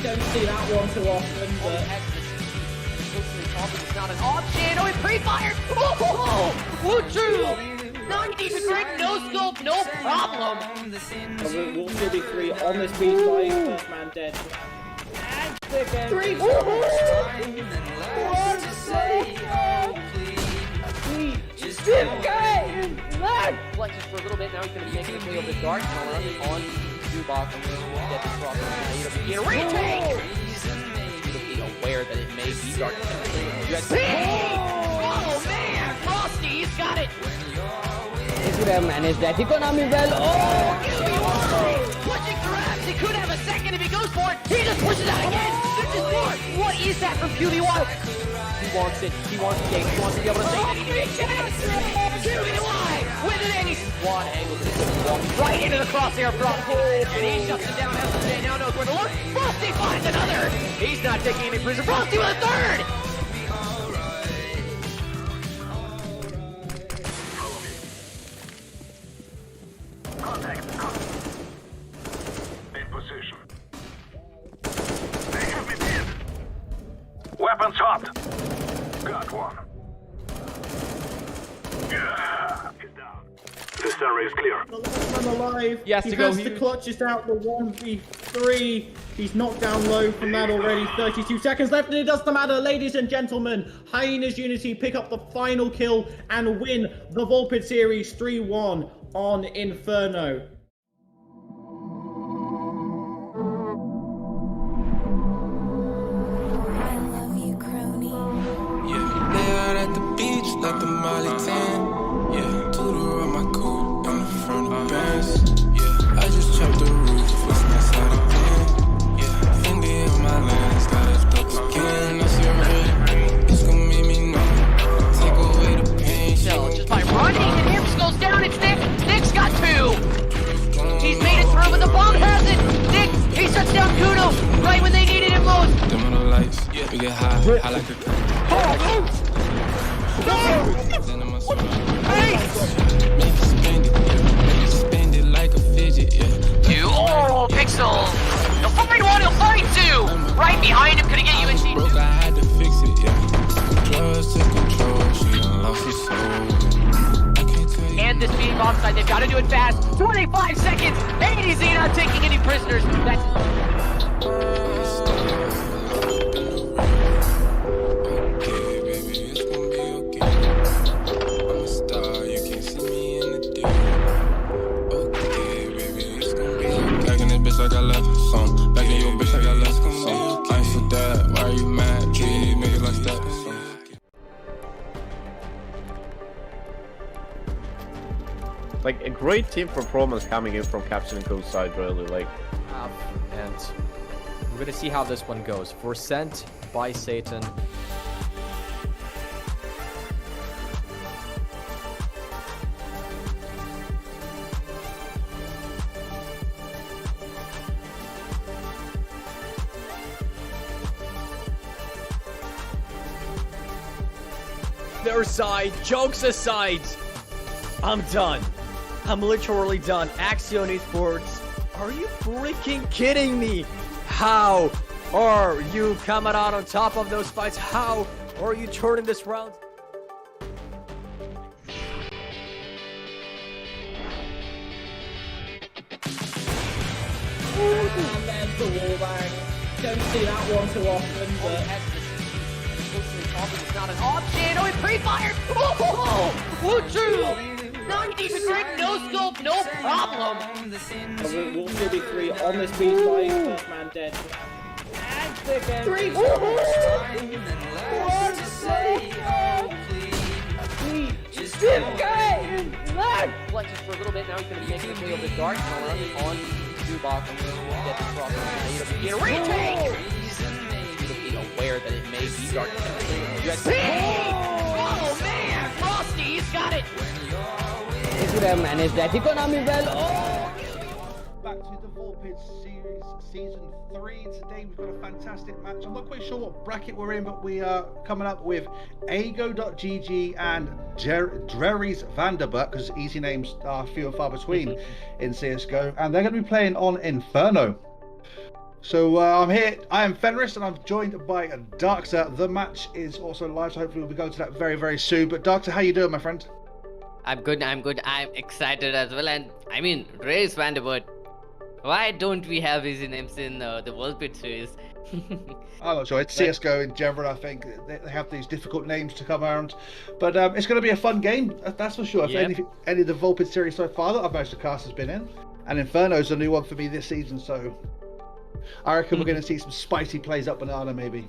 Don't see that one too often, but... It's not an option. Oh, it pre-fired! Oh, Woo true! 90 degree, no scope, no problem! We'll still be 3 on this beat by first man dead. And second. 3! Woohoo! 1, 2, 3! Flexes for a little bit. Now he's going to be making his way over the dark and around it on Zubok. Get this cross over the a retake! Be aware that it may be dark. Oh man! Frosty's got it! He could have managed that economy well. Oh! Pushing grabs! He could have a second if he goes for it! He just pushes out again! There's just more! What is that from QB1? He wants it. He wants the game. He wants to be able to say QB1 with an ace! One angle. Right into the crosshair front. And he shuts it down. SJ now knows where to look. Frosty finds another! He's not taking any prison. Frosty with a third! Weapons hot. Got one. He's down. This area is clear. The last man alive. He has to he go has to huge. clutch this out the 1v3. He's knocked down low from that already. 32 seconds left, and it doesn't matter, ladies and gentlemen. Hyenas Unity pick up the final kill and win the Volpid series 3-1 on Inferno. At the beach, like the Molly 10. Yeah, Tudor on my coupe in the front of Benz. Yeah, I just chopped the roof, it's not side of pen. Yeah, Fendi in my lens, got it stuck again. That's your red, it's gonna make me numb. Take away the pain. Just by running, and Imps goes down. It's Nick. Nick's got two. He's made it through, but the bomb has it. Nick, he shuts down Kuno right when they needed him most. Dim on the lights, yeah, we get high. I like it. Spend it like a fidget, yeah. Two. Oh, Pixel. He'll find one. He'll find two. Right behind him. Could he get you in seat? Broke, I had to fix it, yeah. Drugs took control, she done lost her soul. I can't tell you. And this being offside, they've got to do it fast. 25 seconds. ADZ not taking any prisoners. That's. Like I left some. Back in your bitch like I left some. I ain't for that. Why are you mad? Treat niggas like that. Like a great team performance coming in from Captain and Co's side, really. Like, And we're gonna see how this one goes. For Sent by Satan. Their side, jokes aside, I'm done. I'm literally done. Axion Esports, are you freaking kidding me? How are you coming out on top of those fights? How are you turning this round? And there's the wallbang. Don't see that one too often, but... It's not an option. Oh, he pre-fired. Oh, Woo true. 90 degree, no scope, no problem. Wolf 33 on this beat, by first man dead. And second. Three. Flexes for a little bit. Now he's going to be making his way over the dark and around it on Zubok. Get this cross over the a retake. Be aware that it may be dark. Oh man, Frosty, he's got it. He could have managed that economy well. Oh! Back to the Volpid series season 3. Today we've got a fantastic match. I'm not quite sure what bracket we're in, but we are coming up with Ago.gg and Drerries Vanderbilt, because easy names are few and far between in CSGO, and they're going to be playing on Inferno. So I'm here, I am Fenris, and I'm joined by Darkster. The match is also live, so hopefully we'll be going to that very, very soon. But Darkster, how you doing, my friend? I'm good. I'm excited as well. And I mean, Drerries Vanderbilt. Why don't we have easy names in the Volpid series? I'm not sure. It's CS:GO in general. I think they have these difficult names to come around, but it's going to be a fun game. That's for sure. Yep. If any of the Volpid series so far that I've managed to cast has been in, and Inferno's a new one for me this season. So I reckon we're going to see some spicy plays up banana, maybe.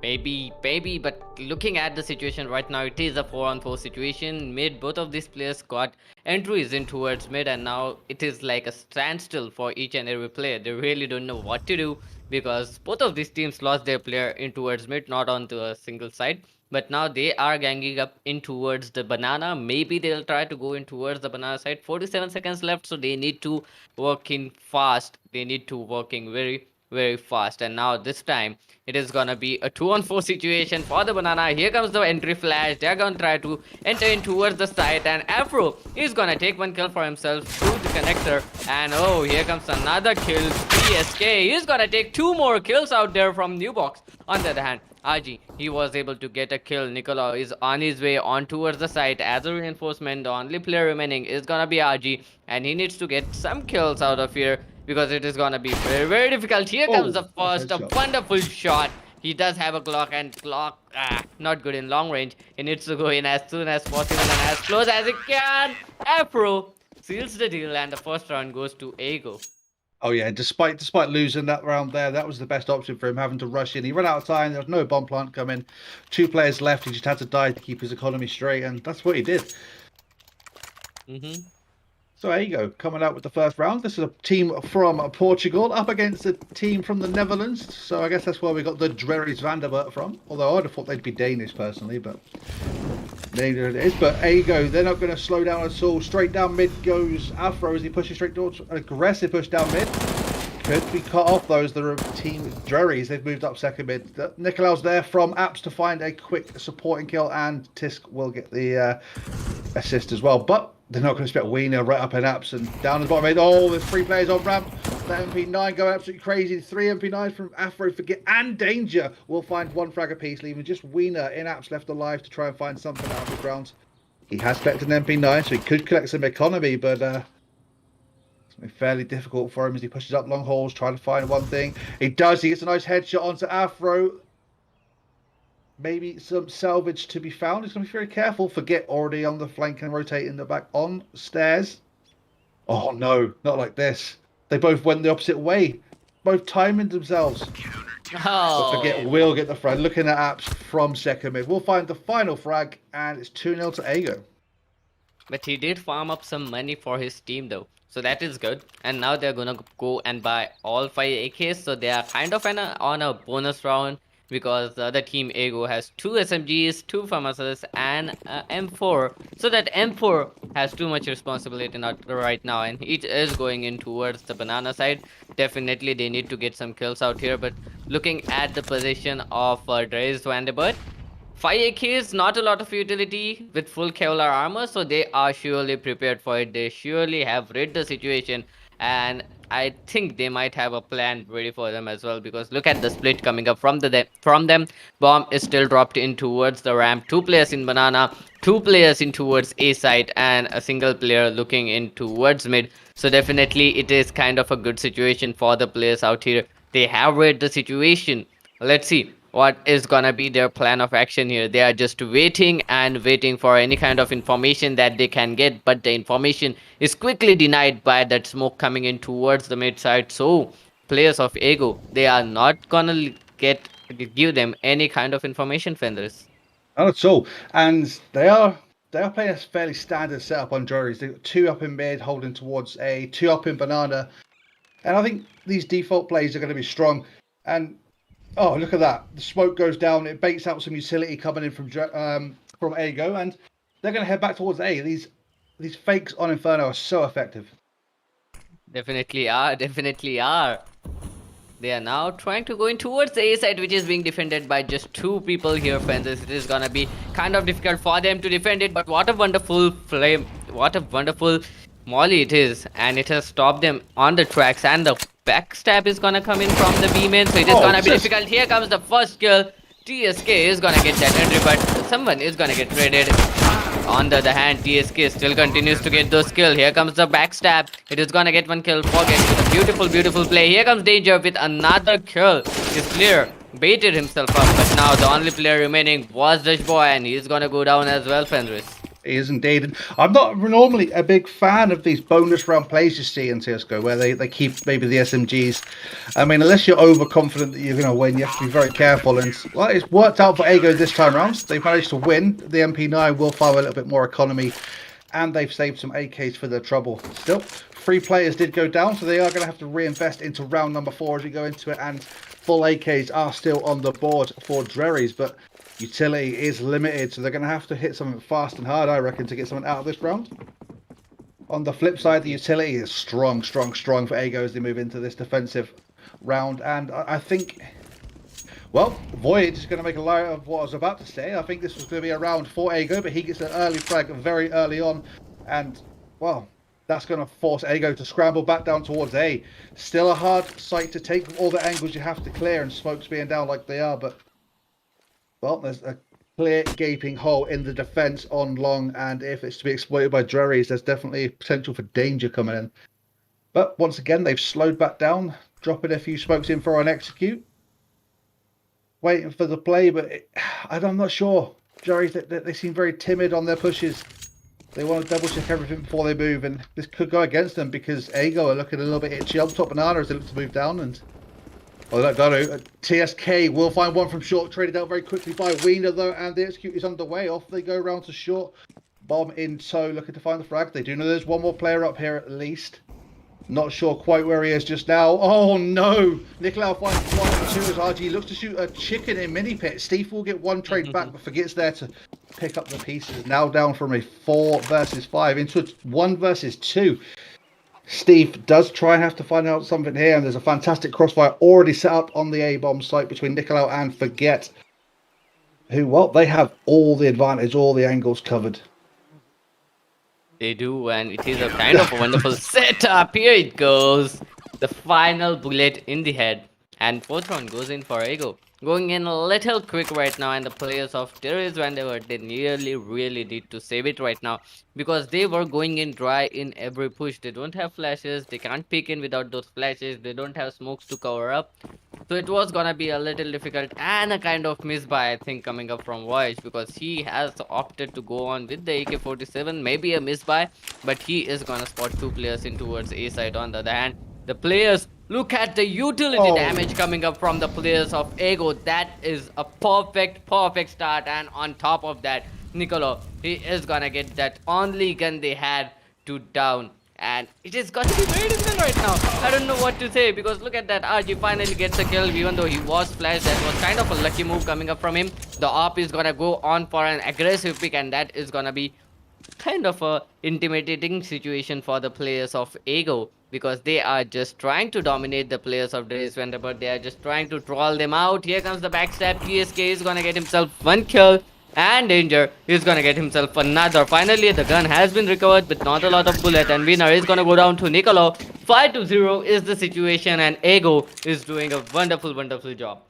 Maybe, but looking at the situation right now, it is a 4-on-4 situation. Mid, both of these players got entries in towards mid, and now it is like a standstill for each and every player. They really don't know what to do because both of these teams lost their player in towards mid, not onto a single side. But now they are ganging up in towards the banana. Maybe they'll try to go in towards the banana side. 47 seconds left, so they need to work in fast. They need to working very fast. And now this time it is gonna be a 2-on-4 situation for the banana. Here comes the entry flash. They're gonna try to enter in towards the site, and Afro is gonna take one kill for himself through the connector. And oh, here comes another kill. PSK is gonna take 2 more kills out there from New Box. On the other hand, RG, he was able to get a kill. Nicola is on his way on towards the site as a reinforcement. The only player remaining is gonna be RG, and he needs to get some kills out of here because it is gonna be very difficult. Here comes the first, a wonderful shot. He does have a Glock, and Glock, not good in long range. He needs to go in as soon as possible and as close as he can. Afro seals the deal, and the first round goes to Ego. Oh yeah, despite losing that round there, that was the best option for him, having to rush in. He ran out of time. There was no bomb plant coming. 2 players left. He just had to die to keep his economy straight, and that's what he did. So there you go, coming out with the first round. This is a team from Portugal up against a team from the Netherlands. So I guess that's where we got the Drerries Vanderbilt from. Although I'd have thought they'd be Danish personally, but neither it is. But there you go, they're not going to slow down at all. Straight down mid goes Afro as he pushes straight towards an aggressive push down mid. Could be cut off though as the team Drerries. They've moved up second mid. Nicolaus there from Apps to find a quick supporting kill, and Tisk will get the assist as well. But they're not going to expect Wiener right up in Apps and down the bottom mid. Oh, there's 3 players on ramp. That MP9 going absolutely crazy. 3 MP9s from Afro Forget and Danger will find 1 frag apiece, leaving just Wiener in Apps left alive to try and find something out of this round. He has collected an MP9, so he could collect some economy, but it's going to be fairly difficult for him as he pushes up long holes, trying to find one thing. He does. He gets a nice headshot onto Afro. Maybe some salvage to be found. He's going to be very careful. Forget already on the flank and rotating the back on stairs. Oh no, not like this. They both went the opposite way. Both timing themselves. Oh. But Forget will get the frag. Looking at Apps from second mid. We'll find the final frag, and it's 2-0 to Ego. But he did farm up some money for his team though, so that is good. And now they're gonna go and buy all 5 AKs, so they are kind of on a bonus round, because the other team Ego has 2 SMGs, 2 FAMASs, and M4. So that M4 has too much responsibility right now, and it is going in towards the banana side. Definitely they need to get some kills out here, but looking at the position of Drerries Vanderbilt, 5 AKs, not a lot of utility with full Kevlar armor, so they are surely prepared for it. They surely have read the situation, and I think they might have a plan ready for them as well, because look at the split coming up from them. Bomb is still dropped in towards the ramp. 2 players in banana, 2 players in towards A side, and a single player looking in towards mid. So definitely it is kind of a good situation for the players out here. They have read the situation. Let's see what is gonna be their plan of action here. They are just waiting and waiting for any kind of information that they can get, but the information is quickly denied by that smoke coming in towards the mid side. So players of Ego, they are not gonna give them any kind of information, Fenders. Not at all. And they are playing a fairly standard setup on Drerries. They've got 2 up in mid holding towards A, 2 up in banana, and I think these default plays are going to be strong. And oh, look at that. The smoke goes down. It baits out some utility coming in from Ego, and they're going to head back towards A. These fakes on Inferno are so effective. Definitely are. They are now trying to go in towards the A side, which is being defended by just 2 people here, fans. It is gonna be kind of difficult for them to defend it, but what a wonderful flame, what a wonderful molly it is, and it has stopped them on the tracks, and the backstab is gonna come in from the B-main, so it is gonna be difficult. Here comes the first kill. TSK is gonna get that entry, but someone is gonna get traded. On the other hand, TSK still continues to get those kills. Here comes the backstab. It is gonna get one kill. Forget with a beautiful, beautiful play. Here comes Danger with another kill. His player baited himself up, but now the only player remaining was Dish Boy, and he's gonna go down as well, Fenris. He is indeed. And I'm not normally a big fan of these bonus round plays you see in CSGO where they keep maybe the SMGs. I mean, unless you're overconfident that you're going to win, you have to be very careful. And well, it's worked out for Ego this time around. They've managed to win. The MP9 will find a little bit more economy, and they've saved some AKs for their trouble. Still, 3 players did go down, so they are going to have to reinvest into round number 4 as we go into it. And full AKs are still on the board for Drerries, but utility is limited, so they're going to have to hit something fast and hard, I reckon, to get something out of this round. On the flip side, the utility is strong for Ego as they move into this defensive round. And I think, well, Void is going to make a lie of what I was about to say. I think this was going to be a round for Ego, but he gets an early frag very early on. And, well, that's going to force Ego to scramble back down towards A. Still a hard site to take with all the angles you have to clear and smokes being down like they are, but well, there's a clear gaping hole in the defense on long, and if it's to be exploited by Drerries, there's definitely potential for danger coming in. But once again, they've slowed back down, dropping a few smokes in for an execute. Waiting for the play, but I'm not sure. Drerries, they seem very timid on their pushes. They want to double check everything before they move, and this could go against them because Ego are looking a little bit itchy up top Banana as they look to move down. And oh, that got to. TSK will find one from short, traded out very quickly by Wiener though, and the execute is underway. Off they go round to short. Bomb in tow, looking to find the frag. They do know there's one more player up here at least. Not sure quite where he is just now. Oh no! Nicolau finds 1 and 2 as RG looks to shoot a chicken in mini pit. Steve will get one trade back, but forgets there to pick up the pieces. Now down from a 4 versus 5 into a 1 versus 2. Steve does try and have to find out something here, and there's a fantastic crossfire already set up on the A-bomb site between Nicolau and Forget, who, well, they have all the advantage, all the angles covered. They do, and it is a kind of a wonderful setup. Here it goes. The final bullet in the head. And 4th round goes in for Ego. Going in a little quick right now, and the players of Drerries, whenever they nearly really need to save it right now, because they were going in dry in every push. They don't have flashes, they can't peek in without those flashes, they don't have smokes to cover up. So it was gonna be a little difficult and a kind of misbuy, I think, coming up from Voyage, because he has opted to go on with the AK-47. Maybe a misbuy, but he is gonna spot 2 players in towards A side. On the other hand, the players, look at the utility damage coming up from the players of Ego. That is a perfect start. And on top of that, Nicolo, he is gonna get that only gun they had to down. And it is going to be very difficult right now. I don't know what to say, because look at that. RG finally gets a kill, even though he was flashed. That was kind of a lucky move coming up from him. The AWP is gonna go on for an aggressive pick, and that is gonna be kind of a intimidating situation for the players of Ego, because they are just trying to dominate the players of Drerries whenever they are just trying to troll them out. Here comes the backstab. TSK is gonna get himself 1 kill, and Danger is gonna get himself another. Finally, the gun has been recovered with not a lot of bullet, and Winner is gonna go down to Nicolo. 5-0 is the situation, and Ego is doing a wonderful job.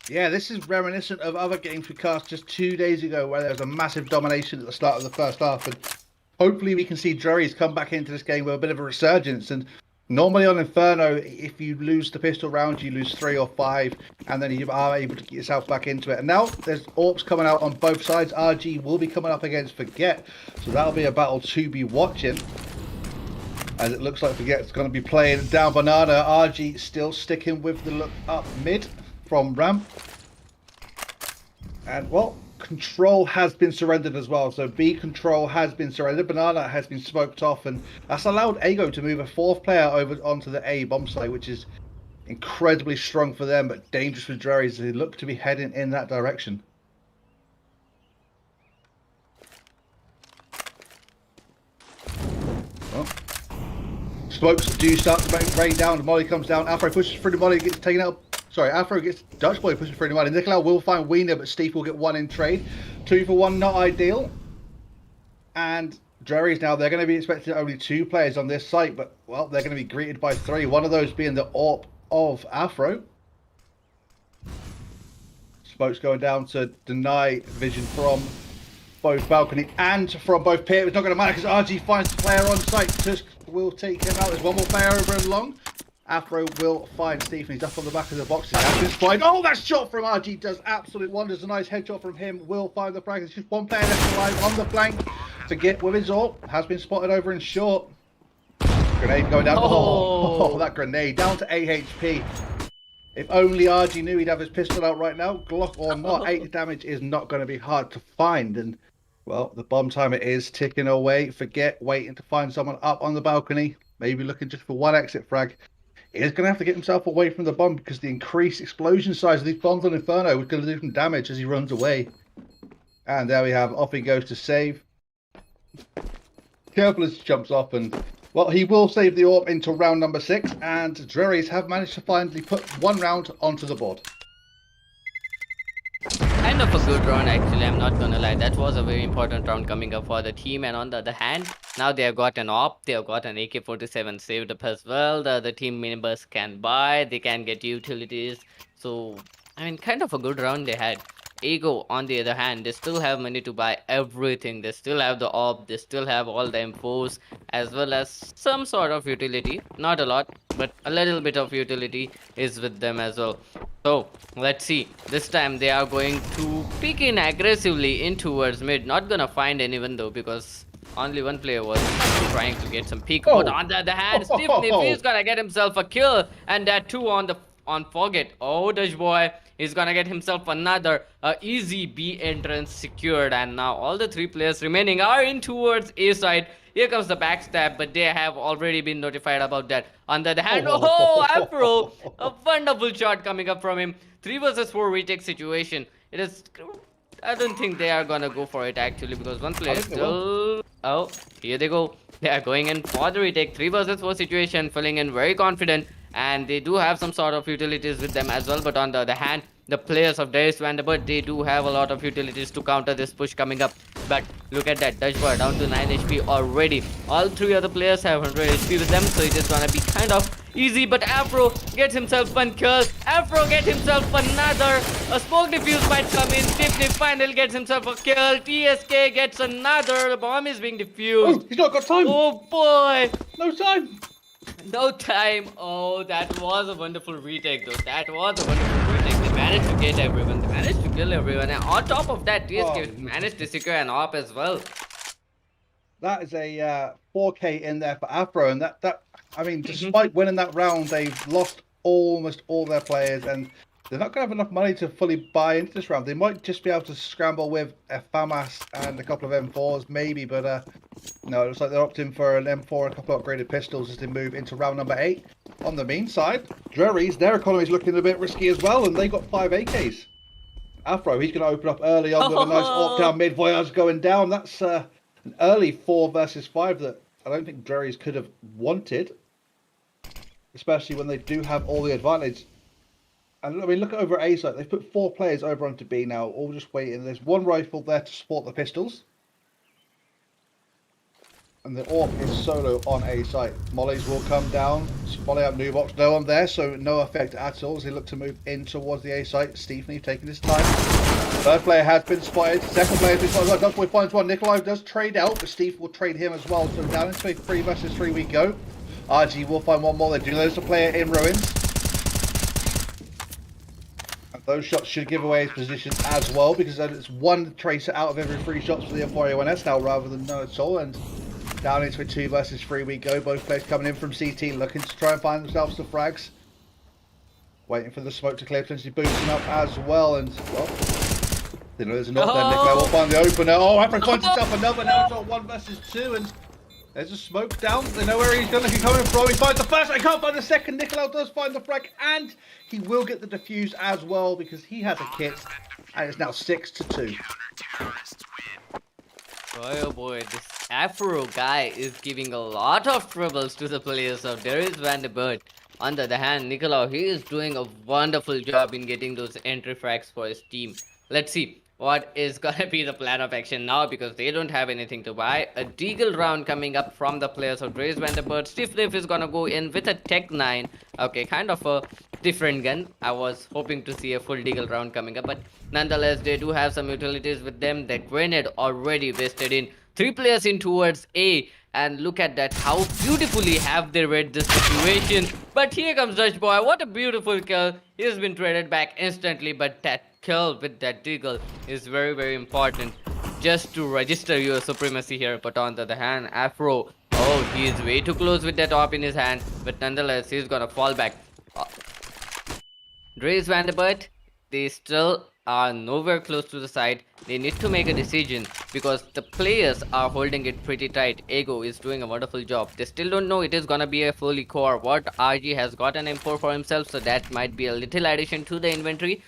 Yeah, this is reminiscent of other games we cast just 2 days ago where there was a massive domination at the start of the first half, and hopefully we can see Drerries come back into this game with a bit of a resurgence. And normally on Inferno, if you lose the pistol round, you lose 3 or 5, and then you are able to get yourself back into it. And now there's AWPs coming out on both sides. RG will be coming up against Forget, so that'll be a battle to be watching. As it looks like Forget's going to be playing down Banana. RG still sticking with the look up mid from ramp. And, well, control has been surrendered as well. So B control has been surrendered. Banana has been smoked off, and that's allowed Ego to move a 4th player over onto the A bomb site, which is incredibly strong for them, but dangerous for Drerries. They look to be heading in that direction. Well, smokes do start to rain down. The molly comes down. Afro pushes through the molly, gets taken out. Sorry, Afro gets Dutch Boy pushing through the molly. Nicolau will find Wiener, but Steve will get 1 in trade. 2 for 1, not ideal. And Drerries now, they're going to be expecting only 2 players on this site, but, well, they're going to be greeted by 3. One of those being the AWP of Afro. Smokes going down to deny vision from both balcony and from both pit. It's not going to matter because RG finds the player on site. Tusk will take him out. There's one more player over and long. Afro will find Stephen. He's up on the back of the box. He's fine. Oh, that shot from RG does absolute wonders. A nice headshot from him. Will find the frag. There's just one player left alive on the flank to get with his ult. Has been spotted over in short. Grenade going down. Oh, that grenade down to 8 HP. If only RG knew he'd have his pistol out right now. Glock or not, 8 damage is not going to be hard to find. And, well, the bomb timer is ticking away. Forget waiting to find someone up on the balcony. Maybe looking just for one exit frag. He's going to have to get himself away from the bomb because the increased explosion size of these bombs on Inferno is going to do some damage as he runs away. And there we have, off he goes to save. Careful as he jumps off, and well, he will save the AWP into round number 6, and Drerries have managed to finally put one round onto the board. Kind of a good round, actually, I'm not gonna lie. That was a very important round coming up for the team. And on the other hand, now they have got an AWP, they have got an AK-47 saved up as well. The other team members can buy, they can get utilities. So, I mean, kind of a good round they had. Ego, on the other hand, they still have money to buy everything. They still have the AWP, they still have all the infos, as well as some sort of utility. Not a lot, but a little bit of utility is with them as well. So, let's see. This time they are going to peek in aggressively in towards mid. Not gonna find anyone though, because only one player was trying to get some peek. But on the other hand, Steve Nippy is gonna get himself a kill, and that too on Forget. Oh, Dutch boy is gonna get himself another easy B entrance secured, and now all the 3 players remaining are in towards A side. Here comes the backstab, but they have already been notified about that. On the other hand, oh, Afro, a wonderful shot coming up from him. 3 versus 4 retake situation. It is, I don't think they are gonna go for it actually, because one player is still, oh, here they go. They are going in for the retake. 3 versus 4 situation, feeling in very confident, and they do have some sort of utilities with them as well. But on the other hand, the players of Drerries Vanderbilt, they do have a lot of utilities to counter this push coming up. But look at that, Dutch boy down to 9 HP already. All 3 other players have 100 HP with them, so it is gonna be kind of easy. But Afro gets himself one kill. Afro gets himself another. A smoke defuse might come in. Tiffany finally gets himself a kill. TSK gets another. The bomb is being defused. Oh, he's not got time. Oh boy. No time. No time. Oh, that was a wonderful retake though. That was a wonderful retake. They managed to get everyone. They managed to kill everyone. And on top of that, TSK managed to secure an AWP as well. That is a 4K in there for Afro, and that I mean, despite winning that round, they've lost almost all their players, and they're not going to have enough money to fully buy into this round. They might just be able to scramble with a FAMAS and a couple of M4s, maybe, but no, it looks like they're opting for an M4 and a couple of upgraded pistols as they move into round number 8. On the mean side, Drerries, their economy is looking a bit risky as well, and they got 5 AKs. Afro, he's going to open up early on with a nice AWP down mid. Voyage going down. That's an early 4 versus 5 that I don't think Drerries could have wanted, especially when they do have all the advantage. And I mean, look over at A side. They've put 4 players over onto B now, all just waiting. There's 1 rifle there to support the pistols. And the AWP is solo on A site. Mollies will come down. Molly out new box. No one there, so no effect at all as they look to move in towards the A site. Stephanie taking his time. Third player has been spotted. Second player has been spotted. Dutchboy finds one. Nikolai does trade out, but Steve will trade him as well. So down into a 3 versus 3 we go. RG will find one more. They do lose a player in ruins. And those shots should give away his position as well, because it's 1 tracer out of every 3 shots for the M4A1S now rather than none at all. And down into a 2 versus 3 we go. Both players coming in from CT, looking to try and find themselves some frags. Waiting for the smoke to clear, potentially boosting up as well. And, well, you know, there's a knock there. Nikolai will find the opener. Oh, Afro finds himself another. Now it's on 1 versus 2. And there's a smoke down. They know where he's going to be coming from. He finds the first. I can't find the second. Nikolai does find the frag. And he will get the defuse as well because he has a kit. And it's now 6-2. Boy, oh boy, this Afro guy is giving a lot of troubles to the players of Drerries Vanderbilt. On the other hand, Nicolau, he is doing a wonderful job in getting those entry frags for his team. Let's see what is gonna be the plan of action now, because they don't have anything to buy. A Deagle round coming up from the players of Drerries Vanderbilt. Steve Liff is gonna go in with a Tech 9. Okay, kind of a different gun. I was hoping to see a full deagle round coming up, but nonetheless, they do have some utilities with them. The grenade already vested in 3 players in towards A, and look at that, how beautifully have they read the situation. But here comes Dutch Boy. What a beautiful kill. He's been traded back instantly, but that kill with that deagle is very, very important just to register your supremacy here. But on the other hand, Afro, oh, he is way too close with that AWP in his hand, but nonetheless, he's gonna fall back. Drerries Vanderbilt, they still are nowhere close to the side. They need to make a decision because the players are holding it pretty tight. Ego is doing a wonderful job. They still don't know it is gonna be a fully core. What RG has got an M4 for himself, so that might be a little addition to the inventory.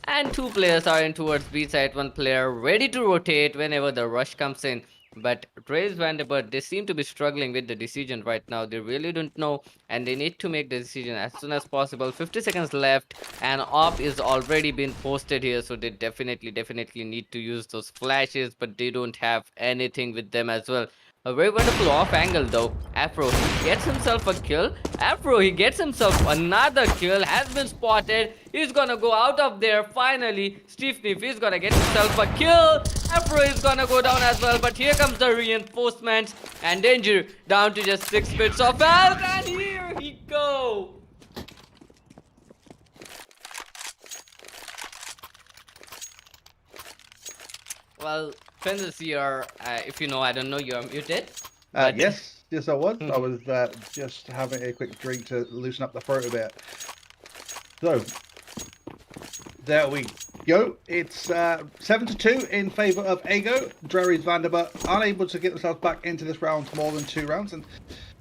And 2 players are in towards B side, 1 player ready to rotate whenever the rush comes in. But Drerries Vanderbilt, they seem to be struggling with the decision right now. They really don't know, and they need to make the decision as soon as possible. 50 seconds left, and AWP is already been posted here, so they definitely need to use those flashes, but they don't have anything with them as well. A very wonderful off angle though. Afro, he gets himself a kill. Afro, he gets himself another kill. Has been spotted. He's gonna go out of there finally. Steve Niff is gonna get himself a kill. Afro is gonna go down as well. But here comes the reinforcements. And Danger down to just 6 bits of health. And here he go. Well, Fences here, if you know, I don't know, you're muted. Yes, I was. I was just having a quick drink to loosen up the throat a bit. So, there we go. It's 7-2 in favour of Ego. Drerries Vanderbilt unable to get themselves back into this round more than 2 rounds. And,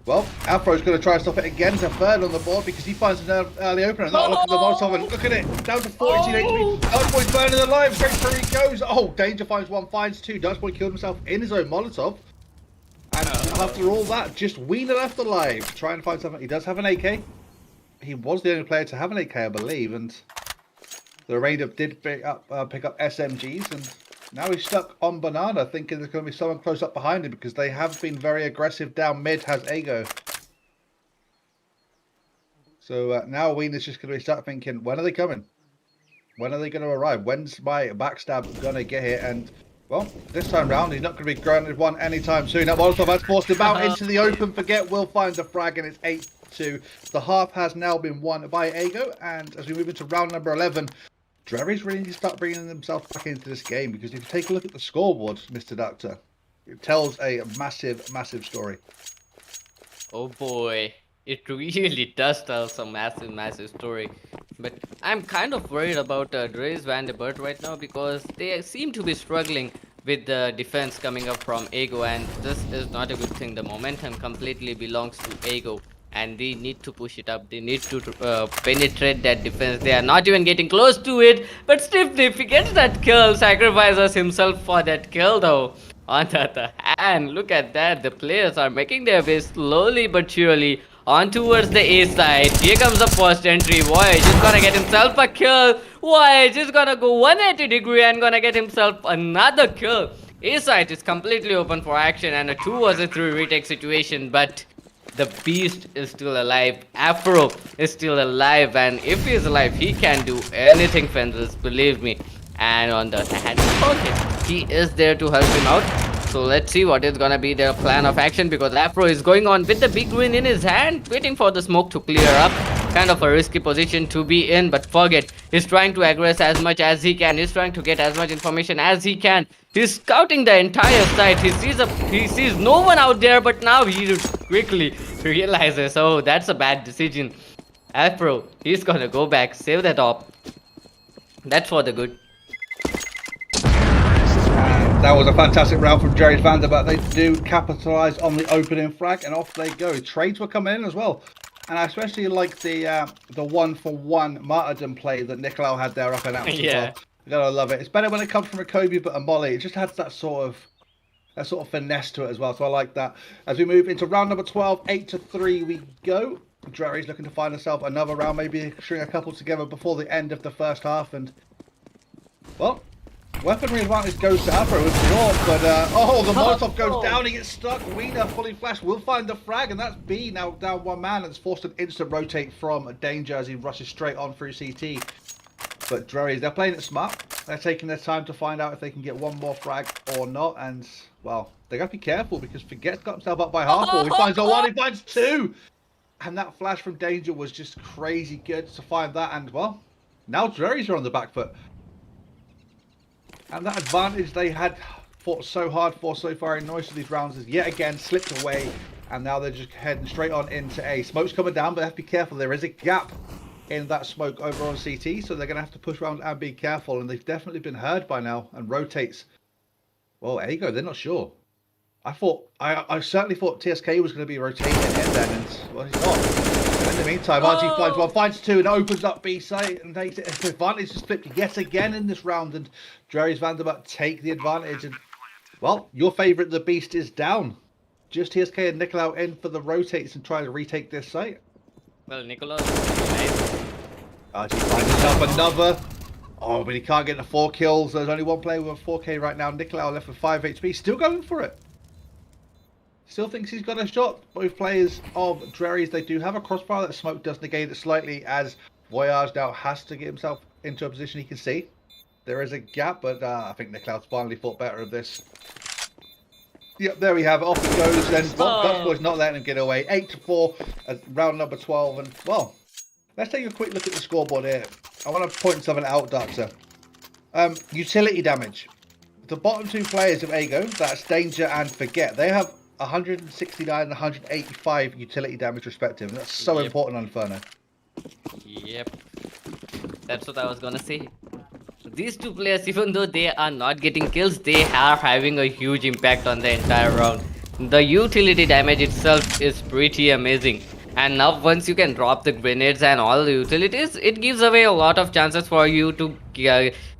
well, Afro's going to try and stop it again. It's a third on the board because he finds an early opener. Look at the Molotov and look at it. Down to 42 HP. Dutch Boy's burning alive. Straight through he goes. Oh, Danger finds 1, finds 2. Dutch Boy killed himself in his own Molotov. And after all that, just Wiener left alive. Trying to find something. He does have an AK. He was the only player to have an AK, I believe. And the Raider did pick up SMGs. And now he's stuck on Banana, thinking there's going to be someone close up behind him because they have been very aggressive down mid, has Ego. So now Wiener's just going to start thinking, when are they coming? When are they going to arrive? When's my backstab going to get here? And, well, this time round, he's not going to be granted one anytime soon. That Molotov has forced him out into the open. Forget will find the frag, and it's 8-2. The half has now been won by Ego, and as we move into round number 11, Drerries really need to start bringing themselves back into this game, because if you take a look at the scoreboard, Mr. Doctor, it tells a massive story. Oh boy, it really does tell some massive story. But I'm kind of worried about Drerries Vanderbilt right now because they seem to be struggling with the defense coming up from Ego, and this is not a good thing. The momentum completely belongs to Ego, and they need to push it up. They need to penetrate that defense. They are not even getting close to it. But Steve, if he gets that kill, sacrifices himself for that kill though. On the other hand, look at that. The players are making their way slowly but surely on towards the A side. Here comes the first entry. Voyage is gonna get himself a kill. Voyage is gonna go 180 degree and gonna get himself another kill. A side is completely open for action and a 2 vs 3 retake situation, but the beast is still alive. Afro is still alive, and if he is alive, he can do anything, Fences, believe me. And on the other hand, okay, he is there to help him out. So let's see what is gonna be their plan of action, because Afro is going on with the big win in his hand, waiting for the smoke to clear up. Kind of a risky position to be in, but forget, he's trying to aggress as much as he can. He's trying to get as much information as he can. He's scouting the entire site. He sees no one out there, but now he quickly realizes, oh, that's a bad decision. Afro, he's gonna go back, save that op. That's for the good. That was a fantastic round from Drerries Vanderbilt. They do capitalise on the opening frag, and off they go. Trades were coming in as well. And I especially like the 1-for-1 martyrdom play that Nicolau had there up and out. Yeah. You gotta love it. It's better when it comes from a Kobe, but a Molly. It just has that sort of finesse to it as well. So I like that. As we move into round number 12, 8-3 we go. Drerries looking to find himself another round, maybe string a couple together before the end of the first half. And, well, weaponry advantage goes to Afro with Buurt, but oh, the Molotov goes down, he gets stuck. Wiener, fully flashed, will find the frag, and that's B now down one man, and it's forced an instant rotate from Danger as he rushes straight on through CT. But Drerries, they're playing it smart. They're taking their time to find out if they can get one more frag or not, and well, they gotta be careful because Forget's got himself up by half ball. He finds a one, he finds two, and that flash from Danger was just crazy good to find that, and well, now Drerries are on the back foot. And that advantage they had fought so hard for so far in most of these rounds is yet again slipped away. And now they're just heading straight on into A. Smoke's coming down, but they have to be careful. There is a gap in that smoke over on CT, so they're going to have to push around and be careful. And they've definitely been heard by now and rotates. Well, there you go. They're not sure. I certainly thought TSK was going to be rotating in then, and well, he's not. In the meantime, RG finds one, finds two, and opens up B site, and takes it. The advantage is flipped yet again in this round, and Drerries Vanderbilt take the advantage. And well, your favourite, the Beast, is down. Just TSK and Nicolau in for the rotates and trying to retake this site. Well, Nicolau, nice. RG finds himself another. Oh, but he can't get the 4 kills. There's only one player with a 4K right now. Nicolau left with 5 HP, still going for it. Still thinks he's got a shot. Both players of Drerries, they do have a crossfire. That smoke does negate it slightly as Voyage now has to get himself into a position he can see. There is a gap, but I think Nicolau's finally thought better of this. Yep, there we have it. Off he goes. Then Gutsboy's not letting him get away. 8-4 at round number 12. And well, let's take a quick look at the scoreboard here. I want to point something out, Doctor. Utility damage. The bottom 2 players of Ago, that's Danger and Forget, they have 169 and 185 utility damage respective, and that's so important on Inferno. Yep. That's what I was gonna say. These 2 players, even though they are not getting kills, they are having a huge impact on the entire round. The utility damage itself is pretty amazing. And now once you can drop the grenades and all the utilities, it gives away a lot of chances for you to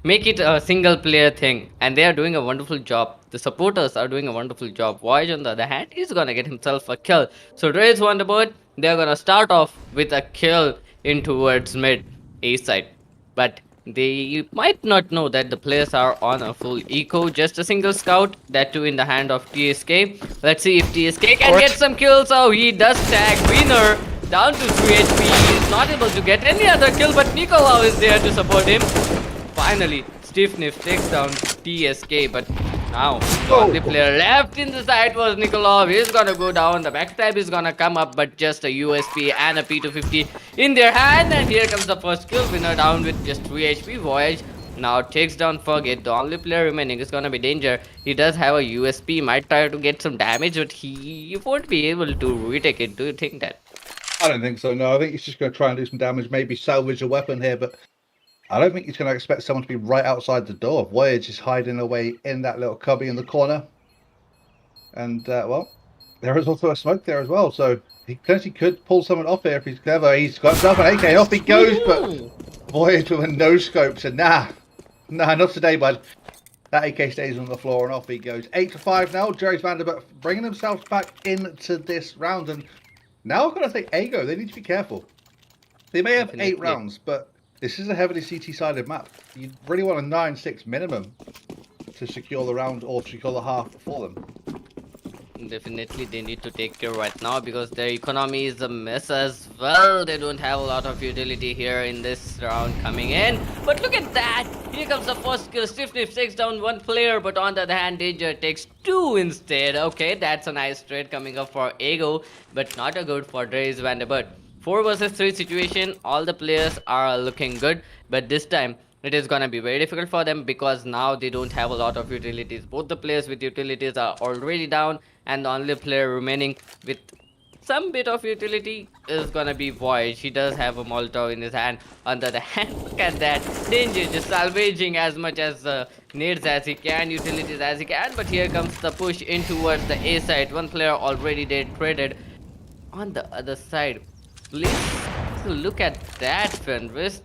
make it a single player thing. And they are doing a wonderful job. The supporters are doing a wonderful job. Voyage on the other hand is gonna get himself a kill. So Drerries Wonderboard, they're gonna start off with a kill in towards mid A side. But they might not know that the players are on a full eco, just a single scout, that too in the hand of TSK. Let's see if TSK can get some kills. Oh, he does tag Wiener down to 3 HP. He's not able to get any other kill, but Nicolau is there to support him. Finally, Stiffniff takes down TSK, but now the only player left in the side was Nicolau. He's gonna go down, the backstab is gonna come up, but just a USP and a P250 in their hand. And here comes the first kill. Winner down with just 3 HP. Voyage now takes down Forget. The only player remaining is gonna be Danger. He does have a USP, might try to get some damage, but he won't be able to retake it. Do you think that? I don't think so, no. I think he's just going to try and do some damage, maybe salvage a weapon here, but I don't think he's going to expect someone to be right outside the door. Voyage is hiding away in that little cubby in the corner. And, well, there is also a smoke there as well, so he potentially could pull someone off here if he's clever. He's got himself an AK, off he goes, but Voyage with a no-scope said, nah, not today, bud. That AK stays on the floor and off he goes. 8-5 now. Drerries Vanderbilt bringing themselves back into this round. And now I've got to say, Ago, they need to be careful. They may have 8 rounds, but this is a heavily CT-sided map. You really want a 9-6 minimum to secure the round or secure the half for them. Definitely they need to take care right now because their economy is a mess as well. They don't have a lot of utility here in this round coming in. But look at that! Here comes the first kill. Stiffniff takes down 1 player, but on the other hand, Danger takes 2 instead. Okay, that's a nice trade coming up for Ego, but not a good for Drerries Vanderbilt. 4 versus 3 situation, all the players are looking good, but this time it is gonna be very difficult for them because now they don't have a lot of utilities. Both the players with utilities are already down, and the only player remaining with some bit of utility is gonna be Voyage. He does have a Molotov in his hand. On the other hand, look at that. Danger just salvaging as much as nades as he can, utilities as he can, but here comes the push in towards the A side. 1 player already dead, traded. On the other side, please look at that, Fenris.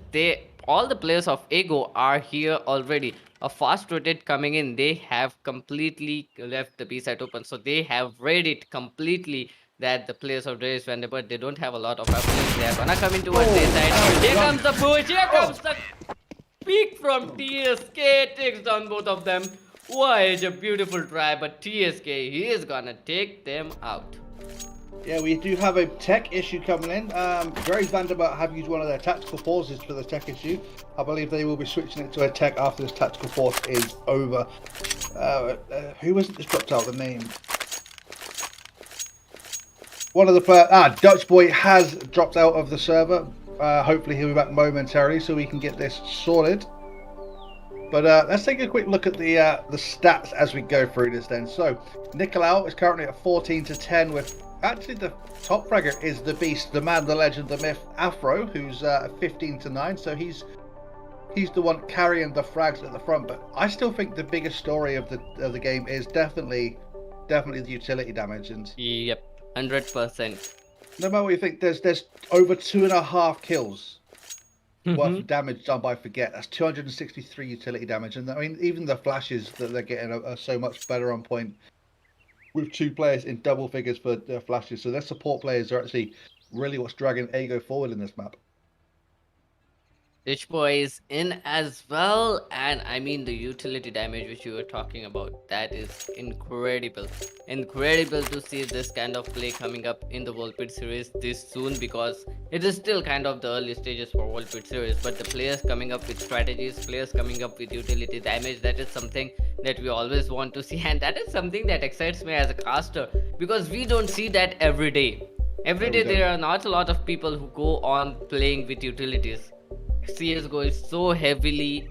All the players of Ego are here already. A fast rotate coming in. They have completely left the B side open. So they have read it completely that the players of Drerries Vanderbilt, they don't have a lot of weapons. They are gonna come in towards A side. Here comes the push. Here comes the peak from TSK takes down both of them. Why, it's a beautiful try, but TSK, he is gonna take them out. Yeah, we do have a tech issue coming in. Drerries Vanderbilt have used one of their tactical forces for the tech issue. I believe they will be switching it to a tech after this tactical force is over. Who was it just dropped out the name? One of the players, Dutch Boy has dropped out of the server. Hopefully he'll be back momentarily so we can get this sorted. But let's take a quick look at the stats as we go through this then. So Nicolau is currently at 14 to 10 with actually the top fragger is the beast, the man, the legend, the myth, Afro, who's 15 to 9. So he's the one carrying the frags at the front. But I still think the biggest story of the game is definitely the utility damage. And Yep, 100%. no matter what you think, there's over 2.5 kills worth of damage done by Forget. That's 263 utility damage, and I mean even the flashes that they're getting are so much better on point with 2 players in double figures for their flashes. So their support players are actually really what's dragging Ago forward in this map. Rich Boy is in as well, and I mean the utility damage which you were talking about, that is incredible. Incredible to see this kind of play coming up in the Volpid series this soon, because it is still kind of the early stages for Volpid series, but the players coming up with strategies, players coming up with utility damage, that is something that we always want to see, and that is something that excites me as a caster, because we don't see that every day. Every day there are not a lot of people who go on playing with utilities. CSGO is so heavily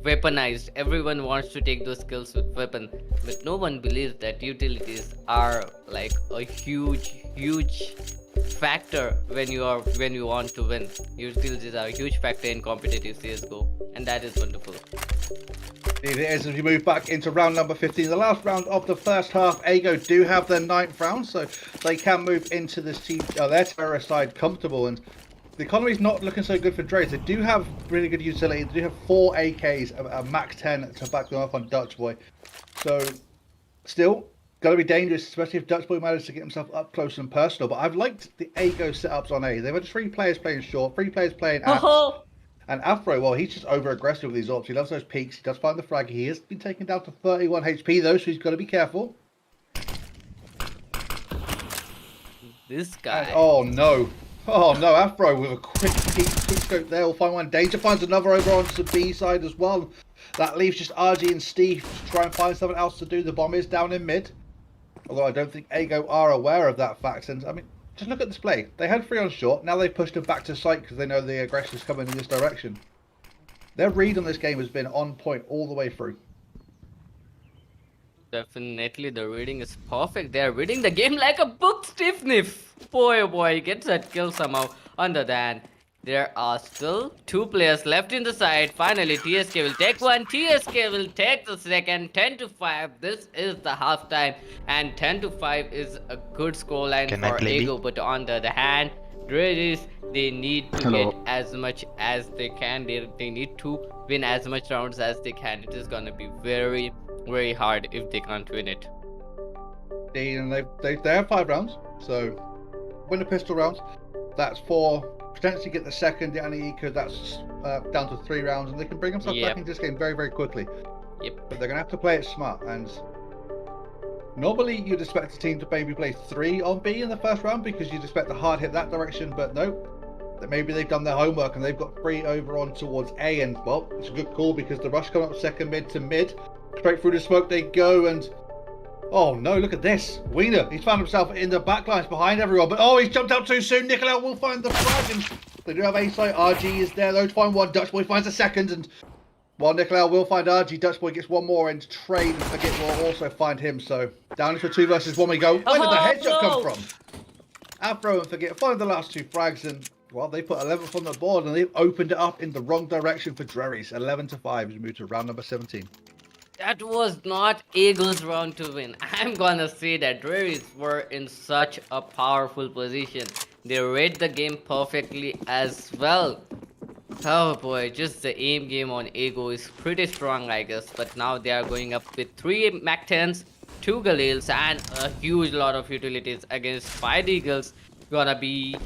weaponized. Everyone wants to take those kills with weapon, but no one believes that utilities are like a huge factor when you want to win. Utilities are a huge factor in competitive CSGO, and that is wonderful. It is as we move back into round number 15, the last round of the first half. Ago do have their 9th round, so they can move into this team, their terrorist side comfortable. And the economy's not looking so good for Drerries. They do have really good utility. They do have 4 AKs, a Mac 10 to back them up on Dutch Boy. So, still, going to be dangerous, especially if Dutch Boy manages to get himself up close and personal. But I've liked the Ago setups on A. They've had 3 players playing short, 3 players playing apps. And Afro, well, he's just over-aggressive with these ults. He loves those peaks. He does find the frag. He has been taken down to 31 HP, though, so he's got to be careful. This guy. And, oh, no. Oh no, Afro with a quick peek, quick scope there will find one. Danger finds another over onto the B side as well. That leaves just RG and Steve to try and find something else to do. The bomb is down in mid. Although I don't think Ago are aware of that fact. And I mean, just look at this play. They had 3 on short, now they've pushed them back to site because they know the aggressor's coming in this direction. Their read on this game has been on point all the way through. Definitely, the reading is perfect. They are reading the game like a book, stiffness. Boy, oh boy, gets that kill somehow. Under that, there are still 2 players left in the side. Finally, TSK will take one. TSK will take the second. 10 to 5. This is the halftime, and 10 to 5 is a good scoreline for Ego. But on the other hand, Drerries, they need to get as much as they can. They need to win as much rounds as they can. It is gonna be very hard if they can't win it. And they have 5 rounds, so win the pistol rounds. That's 4. Potentially get the second, the Eco, that's down to 3 rounds, and they can bring themselves back into this game very quickly. Yep. But they're gonna have to play it smart. And normally you'd expect a team to maybe play 3 on B in the first round because you'd expect a hard hit that direction, but no. Maybe they've done their homework and they've got 3 over on towards A, and well, it's a good call because the rush coming up second mid to mid. Straight through the smoke they go, and oh no, look at this. Wiener, he's found himself in the backlines behind everyone, but oh, he's jumped out too soon. Nicolau will find the frag, and they do have A site. RG is there though to find one. Dutch Boy finds a second, and while Nicolau will find RG, Dutch Boy gets one more, and Trade and Forget will also find him. So down into 2 versus 1 we go. Where did the headshot come from? Afro and Forget find the last 2 frags, and well, they put 11th on the board, and they've opened it up in the wrong direction for Drerries. 11 to 5 as we move to round number 17. That was not Eagle's round to win. I'm gonna say that Drerries were in such a powerful position. They read the game perfectly as well. Oh boy, just the aim game on Ego is pretty strong, I guess. But now they are going up with 3 Mac 10s, 2 Galils, and a huge lot of utilities against 5 Eagles. Gonna be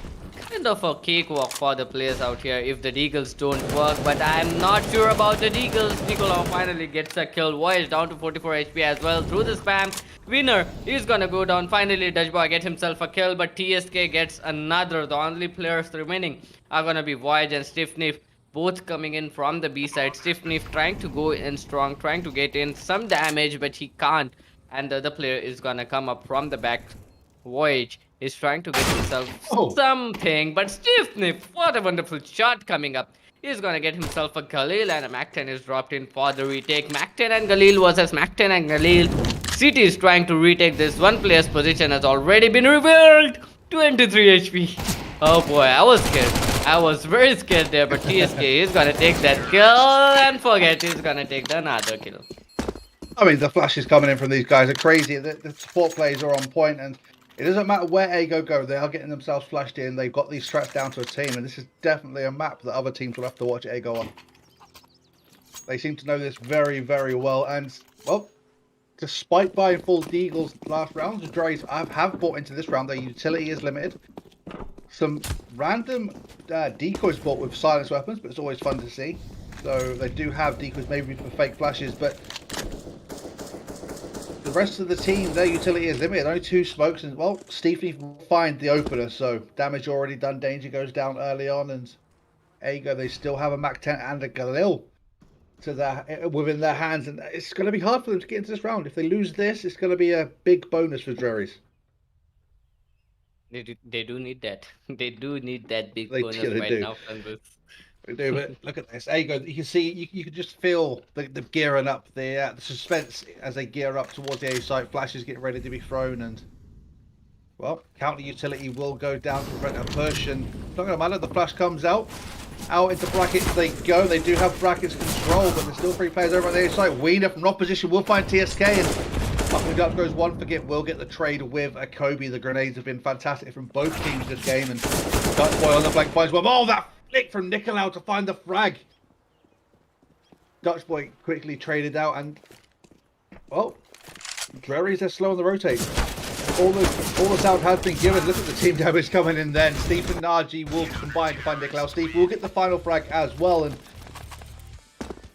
kind of a cakewalk for the players out here if the Deagles don't work, but I'm not sure about the Deagles. Nicolau finally gets a kill. Voyage down to 44 HP as well through the spam. Winner is gonna go down. Finally, Dutchboy gets himself a kill, but TSK gets another. The only players remaining are gonna be Voyage and Stiffneef, both coming in from the B side. Stiffneef trying to go in strong, trying to get in some damage, but he can't. And the other player is gonna come up from the back. Voyage is trying to get himself something, but Stiffneef, what a wonderful shot coming up. He's gonna get himself a Galil, and a Mac-10 is dropped in for the retake. Mac-10 and Galil versus Mac-10 and Galil. City is trying to retake this. One player's position has already been revealed. 23 HP. Oh boy, I was scared. I was very scared there, but TSK is gonna take that kill and forget he's gonna take another kill. I mean, the flashes coming in from these guys are crazy. The support plays are on point, and it doesn't matter where Ago go. They are getting themselves flashed in. They've got these strats down to a team, and this is definitely a map that other teams will have to watch Ago on. They seem to know this very, very well, and, well, despite buying full Deagles last round, the Drerries have bought into this round. Their utility is limited. Some random decoys bought with silence weapons, but it's always fun to see. So they do have decoys maybe for fake flashes, but the rest of the team, their utility is limited. Only 2 smokes, and, well, Stevie will find the opener, so damage already done. Danger goes down early on, and Ago, they still have a Mac-10 and a Galil within their hands, and it's going to be hard for them to get into this round. If they lose this, it's going to be a big bonus for Drerries. They do need that. They do need that big They bonus do. right now from this. They do, but look at this. Ago, you can see, you can just feel the gearing up, the suspense as they gear up towards the A site. Flashes getting ready to be thrown, and, well, counter utility will go down to prevent a push, and it's not going to matter. The flash comes out into brackets they go. They do have brackets control, but there's still 3 players over on the A site. Wiener from opposition will find TSK, and up up goes one. Forget will get the trade with a Kobe. The grenades have been fantastic from both teams this game, and Dutchboy on the flank finds one. Oh, that flick from Nicolau to find the frag. Dutchboy quickly traded out, and, well, Drerries are slow on the rotate. All the sound has been given. Look at the team damage coming in then. Steve and Naji will combine to find Nicolau. Steve will get the final frag as well, and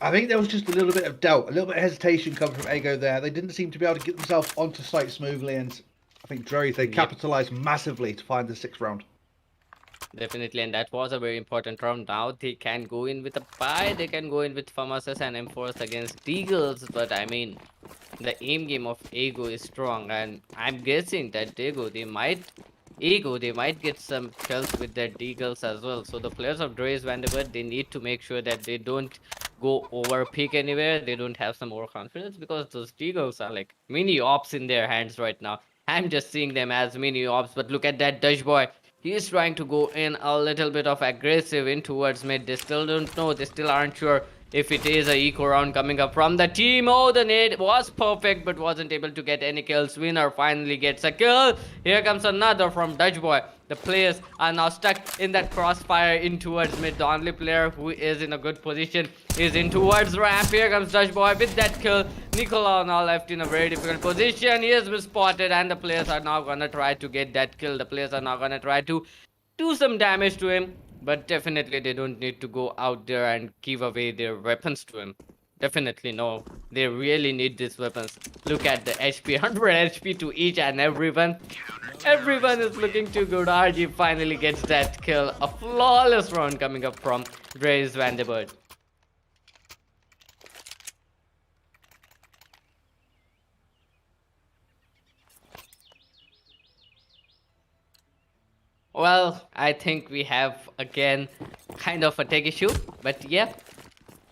I think there was just a little bit of doubt, a little bit of hesitation coming from Ago there. They didn't seem to be able to get themselves onto site smoothly, and I think Drerries, they capitalised massively to find the 6th round. Definitely, and that was a very important round. Now they can go in with a pie, they can go in with FAMASs and M4s against Deagles, but I mean, the aim game of Ago is strong, and I'm guessing that Ago, they might get some kills with their Deagles as well. So the players of Drerries Vanderbilt, they need to make sure that they don't go over peak anywhere. They don't have some overconfidence, because those Deagles are like mini ops in their hands right now. I'm just seeing them as mini ops, but look at that Dutchboy. He is trying to go in a little bit of aggressive in towards mid. They still don't know. They still aren't sure if it is a eco round coming up from the team. Oh, the nade was perfect, but wasn't able to get any kills. Winner finally gets a kill. Here comes another from Dutchboy. The players are now stuck in that crossfire in towards mid. The only player who is in a good position is in towards ramp. Here comes Dutchboy with that kill. Nicolau now left in a very difficult position. He has been spotted, and the players are now gonna try to get that kill. The players are now gonna try to do some damage to him, but definitely they don't need to go out there and give away their weapons to him. Definitely no. They really need these weapons. Look at the HP, 100 HP to each and everyone. Everyone is looking too good. RG finally gets that kill. A flawless round coming up from Drerries Vanderbilt. Well, I think we have again kind of a tech issue, but yeah.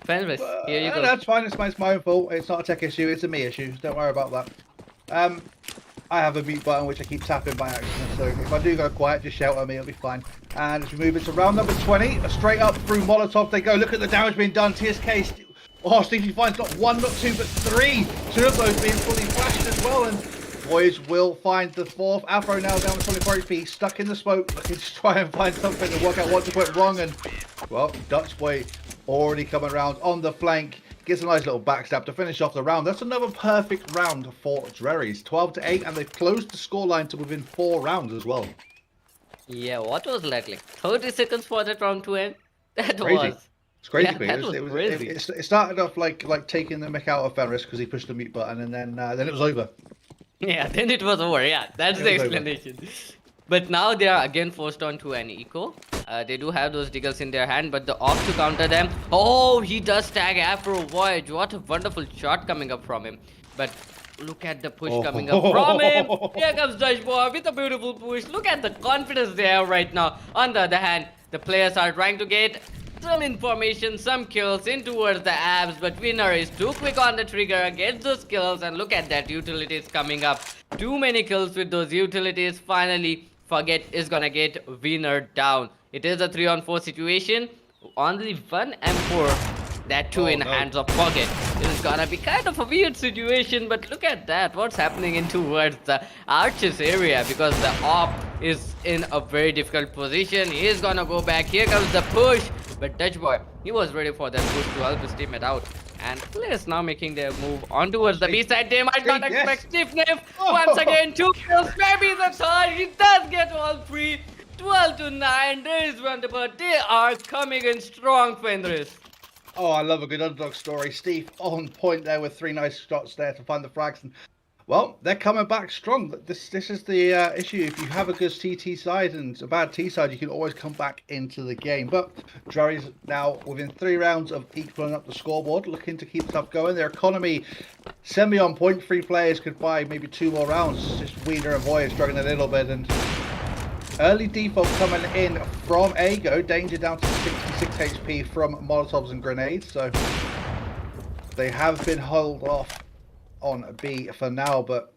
Fenris, here you go. That's fine. It's my own fault. It's not a tech issue. It's a me issue. Don't worry about that. I have a mute button which I keep tapping by accident, so if I do go quiet, just shout at me. It'll be fine. And as we move into round number 20, straight up through Molotov they go. Look at the damage being done. TSK. Oh, Stevie finds not 1, not 2, but 3. 2 of those being fully flashed as well, and Boys will find the 4th. Afro now down to 24 HP, stuck in the smoke, looking to try and find something to work out what to put wrong, and, well, Dutchboy already coming around on the flank. Gets a nice little backstab to finish off the round. That's another perfect round for Drerries. 12-8, and they've closed the scoreline to within 4 rounds as well. Yeah, what was that like? 30 seconds for that round to end? That Crazy. was. It's crazy. Yeah, Quick. that was crazy. It started off like taking the mick out of Fenris because he pushed the mute button, and then it was over. Yeah, then it was over. Yeah, that's It the was over. explanation. But now they are again forced onto an eco. They do have those diggers in their hand, but the off to counter them. Oh, he does tag Afro Voyage. What a wonderful shot coming up from him. But look at the push coming up from him. Here comes Dashboard with a beautiful push. Look at the confidence they have right now. On the other hand, the players are trying to get some information, some kills in towards the abs, but Winner is too quick on the trigger, gets those kills, and look at that, utilities coming up. Too many kills with those utilities. Finally, Forget is gonna get Winner down. It is a 3-on-4 situation. Only one M4. That too in hands of Forget. It is gonna be kind of a weird situation, but look at that. What's happening in towards the Arches area, because the op is in a very difficult position. He is gonna go back. Here comes the push. But Dutch Boy, he was ready for that push to help his teammate out. And players now making their move on towards the B side. They might not expect stiffness. Once again, 2 kills, maybe the third. He does get all 3. 12 to 9. There is Vanderbilt. They are coming in strong, Fenris. Oh, I love a good underdog story. Steve on point there with 3 nice shots there to find the frags. And, well, they're coming back strong. This is the issue. If you have a good TT side and a bad T side, you can always come back into the game. But Drerries now within 3 rounds of equaling up the scoreboard, looking to keep stuff going. Their economy semi on point. 3 players could buy maybe 2 more rounds. Just Wiener and Voy struggling a little bit, and early default coming in from Ago. Danger down to 66 HP from Molotovs and grenades. So they have been held off on B for now, but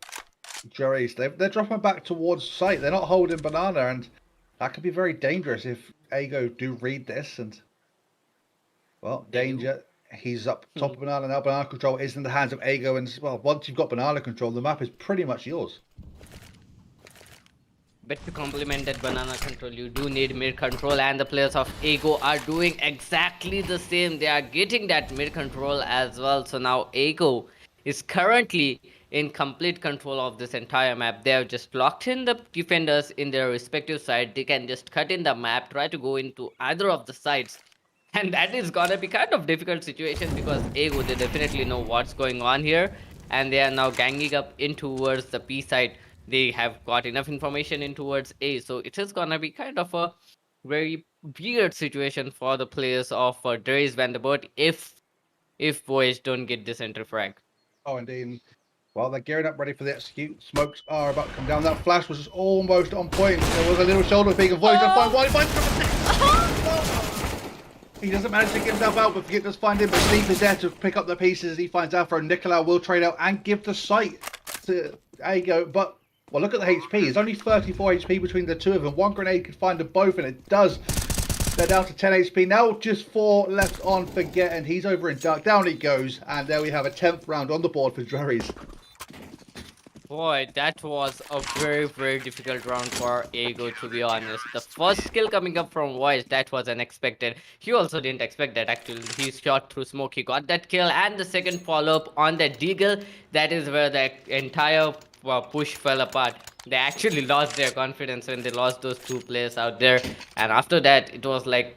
Drerries, they're dropping back towards site. They're not holding banana, and that could be very dangerous if Ago do read this. And well, Danger, he's up top of banana now. Banana control is in the hands of Ago, and well, once you've got banana control, the map is pretty much yours. But to complement that banana control, you do need mid control, and the players of Ago are doing exactly the same. They are getting that mid control as well. So now Ago is currently in complete control of this entire map. They have just locked in the defenders in their respective side. They can just cut in the map, try to go into either of the sides. And that is gonna be kind of difficult situation, because Ago, they definitely know what's going on here. And they are now ganging up in towards the B side. They have got enough information in towards A. So it is gonna be kind of a very weird situation for the players of Drerries Vanderbilt if boys don't get this enter frag. Oh, indeed. Well, they're gearing up, ready for the execute. Smokes are about to come down. That flash was almost on point. There was a little shoulder peek. Avoid He doesn't manage to get himself out, but Forget does find him. But Steve is there to pick up the pieces. He finds Afro. Nicolau will trade out and give the sight to Ago. But, well, look at the HP. It's only 34 HP between the two of them. 1 grenade could find them both, and it does. They're down to 10 HP now, just 4 left on Forget, and he's over in dark. Down he goes, and there we have a 10th round on the board for Drerries. Boy, that was a very, very difficult round for Ago, to be honest. The first skill coming up from Voice, that was unexpected. He also didn't expect that, actually. He shot through smoke, he got that kill, and the second follow-up on that deagle, that is where the entire push fell apart. They actually lost their confidence when they lost those 2 players out there. And after that, it was like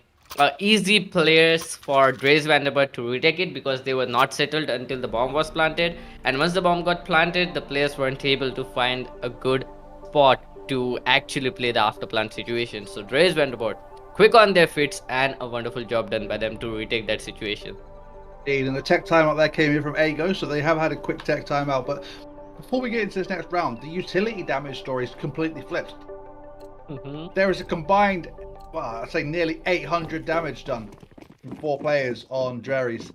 easy players for Drerries Vanderbilt to retake it, because they were not settled until the bomb was planted. And once the bomb got planted, the players weren't able to find a good spot to actually play the after plant situation. So Drerries Vanderbilt, quick on their feet, and a wonderful job done by them to retake that situation. Indeed, and the tech timeout there came in from Ago, so they have had a quick tech timeout. But before we get into this next round, the utility damage story is completely flipped. There is a combined, well, I'd say nearly 800 damage done from 4 players on Drerries.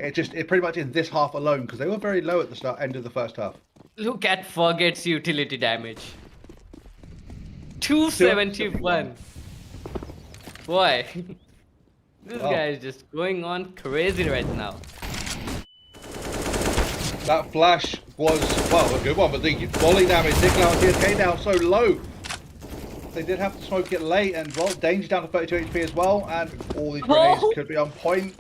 It pretty much in this half alone, because they were very low at the end of the first half. Look at Forget's utility damage. 271. Boy, this guy is just going on crazy right now. That flash was, well, a good one, but the volley damage, Nicolau and TSK down so low. They did have to smoke it late, and well, Danger down to 32 HP as well, and all these grenades could be on point.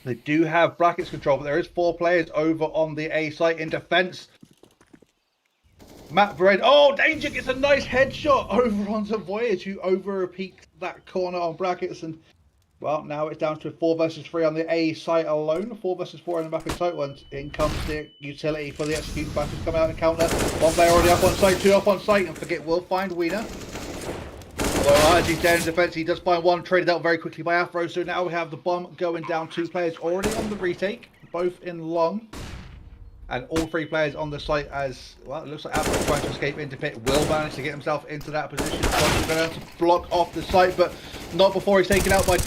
They do have brackets control, but there is 4 players over on the A site in defense. Matt Bread. Oh, Danger gets a nice headshot over onto Voyage, who over-peaked that corner on Brackets. And, well, now it's down to 4 versus 3 on the A site alone. 4 versus 4 on the map in site. Once in comes the utility for the execution batches coming out and counter. One player already up on site, 2 up on site. And forget, we'll find Wiener. Although RG's down in defense, he does find one, traded out very quickly by Afro. So now we have the bomb going down. 2 players already on the retake, both in long. And all 3 players on the site as, well, it looks like Afro trying to escape into pit. Will manage to get himself into that position. He's going to block off the site, but not before he's taken out by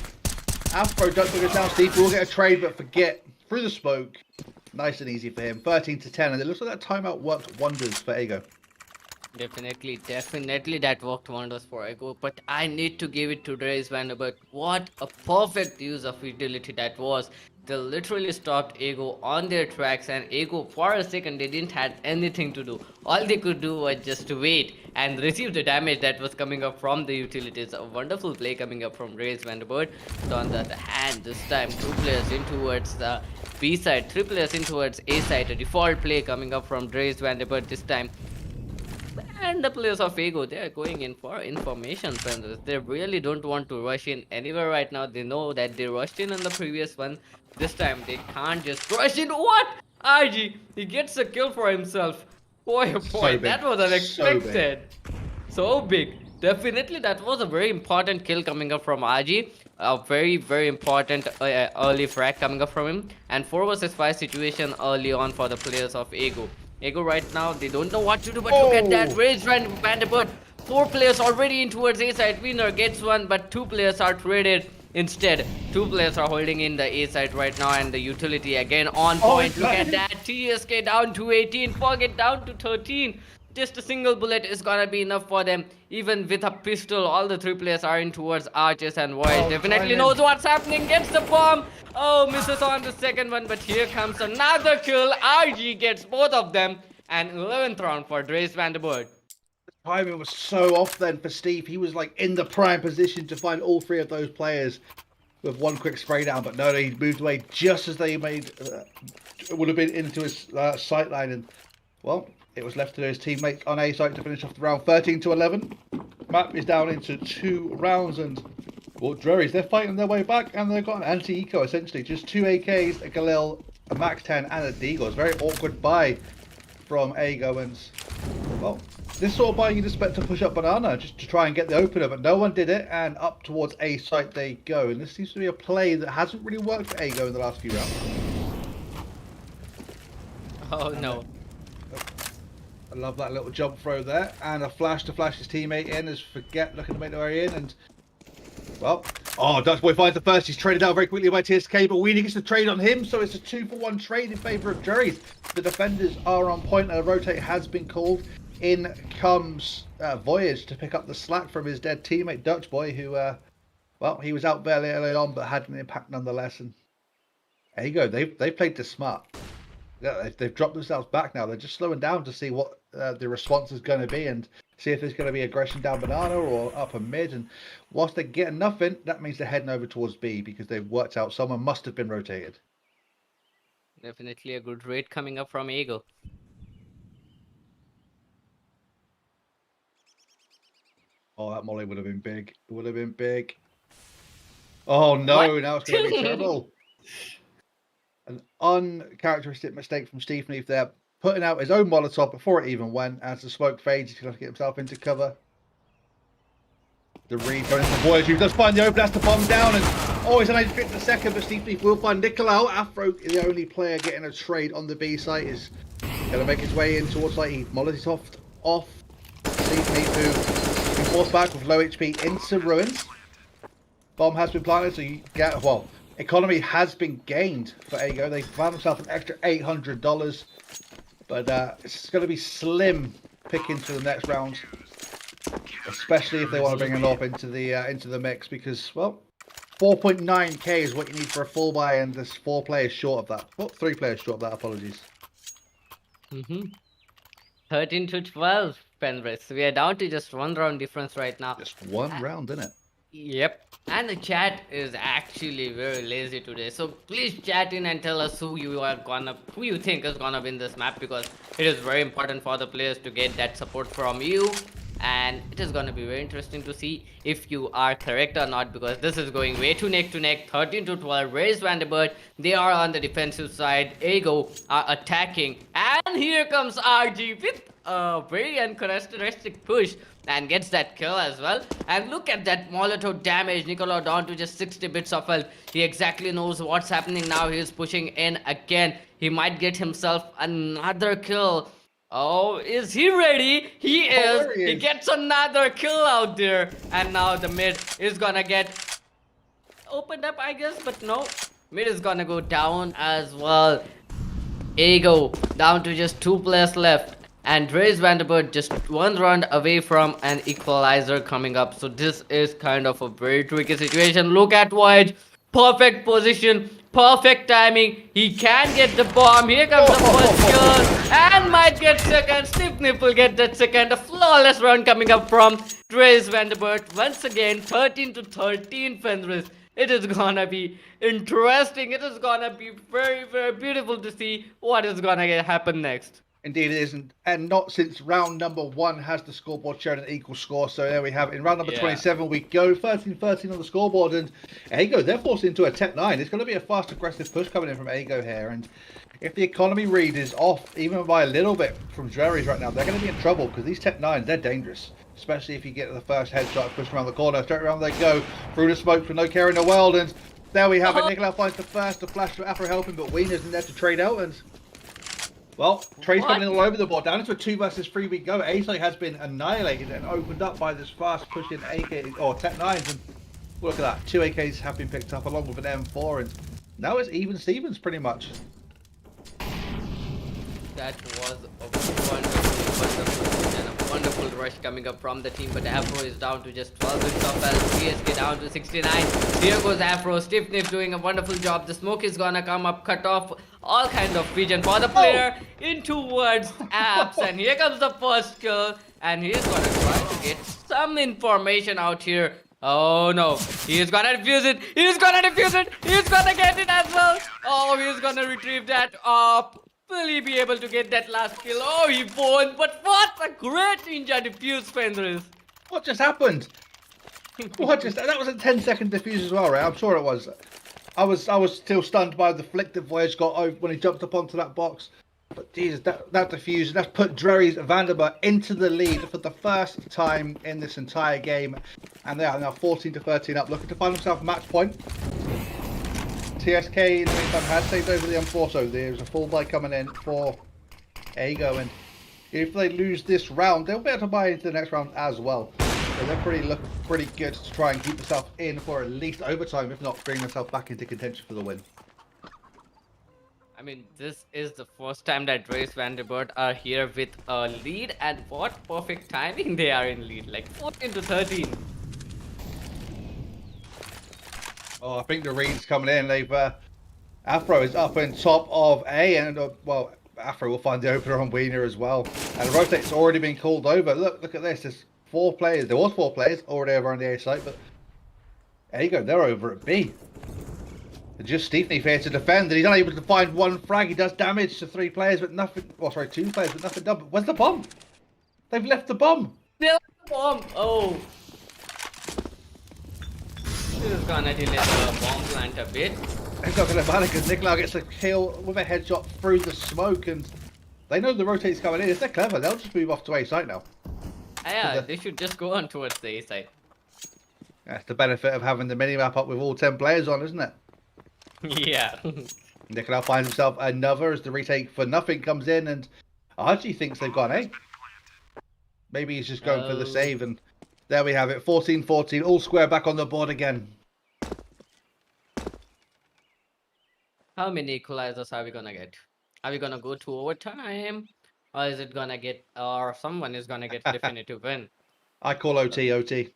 Afro. Duck goes down. Steve will get a trade, but forget, through the smoke. Nice and easy for him. 13-10, and it looks like that timeout worked wonders for Ego. Definitely that worked wonders for Ego, but I need to give it to Drerries Vanderbilt. What a perfect use of utility that was. They literally stopped Ego on their tracks, and Ego for a second they didn't have anything to do. All they could do was just to wait and receive the damage that was coming up from the utilities. A wonderful play coming up from Drerries Vanderbilt. So on the other hand, this time 2 players in towards the B side, 3 players in towards A side. A default play coming up from Drerries Vanderbilt this time. And the players of Ego, they are going in for information fences. They really don't want to rush in anywhere right now. They know that they rushed in on the previous one. This time they can't just rush in. What? RG, he gets a kill for himself. Boy, oh boy, that was unexpected. So big. Definitely that was a very important kill coming up from RG. A very important early frag coming up from him. And 4 versus 5 situation early on for the players of Ego. Ego right now, they don't know what to do, but look at that. Rage Vanderbilt. 4 players already in towards A side. Winner gets 1, but 2 players are traded instead. 2 players are holding in the A side right now, and the utility again on point. Look at that. TSK down to 18. Forget down to 13. Just a single bullet is gonna be enough for them. Even with a pistol, all the 3 players are in towards Arches, and Voice definitely knows what's happening. Gets the bomb. Oh, misses on the second one, but here comes another kill. RG gets both of them, and 11th round for Drerries Vanderbilt. The timing was so off then for Steve. He was like in the prime position to find all 3 of those players with 1 quick spray down, but no, he moved away just as they made would have been into his sight line, and well, it was left to his teammates on A site to finish off the round. 13-11. Map is down into 2 rounds, and well, Drerries, they're fighting their way back, and they've got an anti-eco essentially. Just 2 AKs, a Galil, a Max 10, and a Deagle. It's a very awkward buy from Ego, and well, this sort of buy you'd expect to push up Banana just to try and get the opener, but no one did it, and up towards A site they go. And this seems to be a play that hasn't really worked for Ego in the last few rounds. Oh no. I love that little jump throw there, and a flash to flash his teammate in as Forget looking to make their way in, and well, oh, Dutch Boy finds the first. He's traded out very quickly by TSK, but Weenie gets the trade on him, so it's a 2-for-1 trade in favour of Drerries. The defenders are on point, and a rotate has been called. In comes Voyage to pick up the slack from his dead teammate Dutch Boy, who, well, he was out fairly early on, but had an impact nonetheless. And there you go. They played this smart. Yeah, they've dropped themselves back now. They're just slowing down to see what the response is going to be and see if there's going to be aggression down Banana or up and mid. And whilst they're getting nothing, that means they're heading over towards B because they've worked out someone must have been rotated. Definitely a good raid coming up from Ego. Oh, that molly would have been big. It would have been big. Oh no, now it's going to be terrible. An uncharacteristic mistake from Steve Neef there, putting out his own Molotov before it even went. As the smoke fades, he's going to get himself into cover. The read going into Voyage, who does find the open, has to bomb down, and oh, he's unable to get the second, but Steve Neef will find Nicolau. Afro, the only player getting a trade on the B site, is going to make his way in towards like Molotov off. Steve Neef, who been forced back with low HP into ruins. Bomb has been planted, so you get, well, economy has been gained for Ego. They found themselves an extra $800, but it's going to be slim pickings for the next round, especially if they want to bring an AWP into the mix, because well, 4.9k is what you need for a full buy, and there's 4 players short of that. Well, 3 players short of that. Apologies. 13-12, Penrith. We are down to just 1 round difference right now. Just 1 round, isn't it? Yep. And the chat is actually very lazy today. So please chat in and tell us who you think is gonna win this map, because it is very important for the players to get that support from you. And it is gonna be very interesting to see if you are correct or not, because this is going way too neck to neck. 13 to 12. Raise Vanderbilt. They are on the defensive side. Ego are attacking. And here comes RG with a very uncharacteristic push and gets that kill as well. And look at that Molotov damage. Nicola down to just 60 bits of health. He exactly knows what's happening now. He is pushing in again. He might get himself another kill. Oh, is he ready? He is. there he He is. gets another kill out there. And now the mid is gonna get opened up, I guess, but no. Mid is gonna go down as well. Ego down to just 2 players left, and Drerries Vanderbilt just 1 round away from an equalizer coming up. So this is kind of a very tricky situation. Look at Void, perfect position, perfect timing. He can get the bomb. Here comes the first kill, and might get second. Stiff Nipple get that second. A flawless round coming up from Drerries Vanderbilt. Once again, 13 to 13 Fenris. It is gonna be interesting. It is gonna be very, very beautiful to see what is gonna happen next. Indeed, it isn't. And not since round number 1 has the scoreboard shown an equal score. So there we have it. In round number Yeah. 27, we go 13-13 on the scoreboard. And Ego, they're forced into a Tech 9. It's going to be a fast, aggressive push coming in from Ego here. And if the economy read is off, even by a little bit from Drerries right now, they're going to be in trouble, because these Tech 9s, they're dangerous. Especially if you get the first headshot push around the corner. Straight around they go, through the smoke for no care in the world. And there we have it. Nicolau finds the first, the flash for Afro helping, but Wien isn't there to trade out. And well, trade's coming in all over the board. Down into a 2 versus 3 we go. ASI has been annihilated and opened up by this fast pushing AK or Tech 9s. And look at that. 2 AKs have been picked up along with an M4. And now it's even Stevens pretty much. That was a wonderful rush coming up from the team, but Afro is down to just 12 bits of health. PSK down to 69. Here goes Afro. Stiffnip doing a wonderful job. The smoke is gonna come up, cut off all kinds of vision for the player in towards apps. And here comes the first kill, and he's gonna try to get some information out here. Oh no, he's gonna defuse it. He's gonna defuse it. He's gonna get it as well. Oh, he's gonna retrieve that up. Will he be able to get that last kill? Oh, he won. But what a great ninja defuse, Fenris. What just happened? That was a 10-second defuse as well, right? I'm sure it was. I was still stunned by the flick that Voyage got over when he jumped up onto that box. But Jesus, that defuse, that's put Drerries Vanderbilt into the lead for the first time in this entire game. And they are now 14 to 13 up, looking to find themselves a match point. TSK in the meantime has saved over the M4, so there's a full buy coming in for Ego, and if they lose this round, they'll be able to buy into the next round as well. So they're look pretty good to try and keep themselves in for at least overtime, if not bring themselves back into contention for the win. I mean, this is the first time that Drerries Vanderbilt are here with a lead, and what perfect timing they are in lead, like 14 to 13. Oh, I think the read's coming in. They've Afro is up in top of A, and well, Afro will find the opener on Wiener as well. And the rotate's already been called over. Look at this. There's 4 players. There was 4 players already over on the A site, but there you go. They're over at B. Just Stephen here to defend, and he's unable to find 1 frag. He does damage to 3 players, but nothing. Well, sorry, 2 players, but nothing done. But where's the bomb? They've left the bomb. Still bomb. Oh. This is gonna delay the bomb plant a bit. It's not going to matter because Nicolau gets a kill with a headshot through the smoke, and they know the rotate's coming in. If they're clever, they'll just move off to A site now. Yeah, they should just go on towards the A side. That's the benefit of having the minimap up with all 10 players on, isn't it? Yeah. Nicolau finds himself another as the retake for nothing comes in, and Archie thinks they've gone A. Maybe he's just going for the save, and there we have it. 14-14, all square back on the board again. How many equalizers are we gonna get? Are we gonna go to overtime? Or is it gonna get, or someone is gonna get definitive win? I call OT, OT.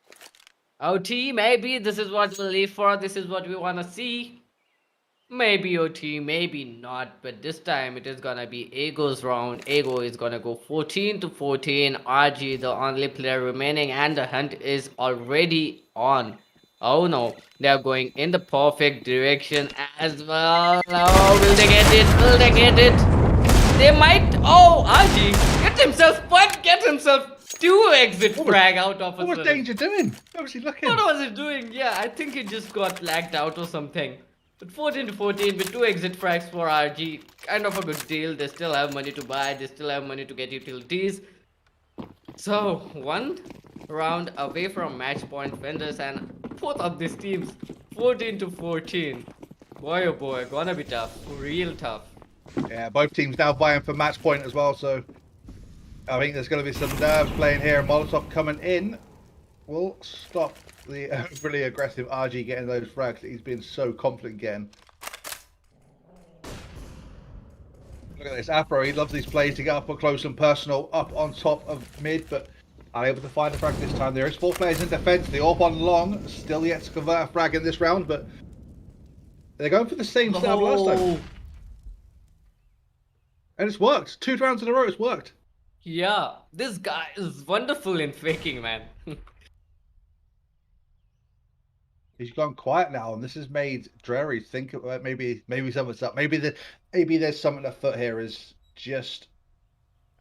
OT, maybe this is what we'll live for. This is what we wanna see. Maybe OT, maybe not. But this time it is gonna be Ego's round. Ego is gonna go 14 to 14. RG, the only player remaining, and the hunt is already on. Oh no, they are going in the perfect direction as well. Oh, will they get it? Will they get it? They might. Oh, RG gets himself two exit frag out of a What was sudden. Danger doing? Where was he looking? What was it doing? Yeah, I think it just got lagged out or something. But 14 to 14 with 2 exit frags for RG, kind of a good deal. They still have money to buy, they still have money to get utilities. So, one round away from match point vendors, and both of these teams 14 to 14. Boy oh boy, gonna be tough, real tough. Yeah, both teams now vying for match point as well, so I think there's going to be some nerves playing here. Molotov coming in will stop the really aggressive RG getting those frags that he's been so confident getting. Look at this, Afro, he loves these plays to get up close and personal, up on top of mid, but unable to find a frag this time. There is 4 players in defense, the AWP on long, still yet to convert a frag in this round, but they're going for the same setup last time. And it's worked. 2 rounds in a row, it's worked. Yeah, this guy is wonderful in faking, man. He's gone quiet now, and this has made Drerries think about maybe something's up. Maybe there's something afoot here. Is just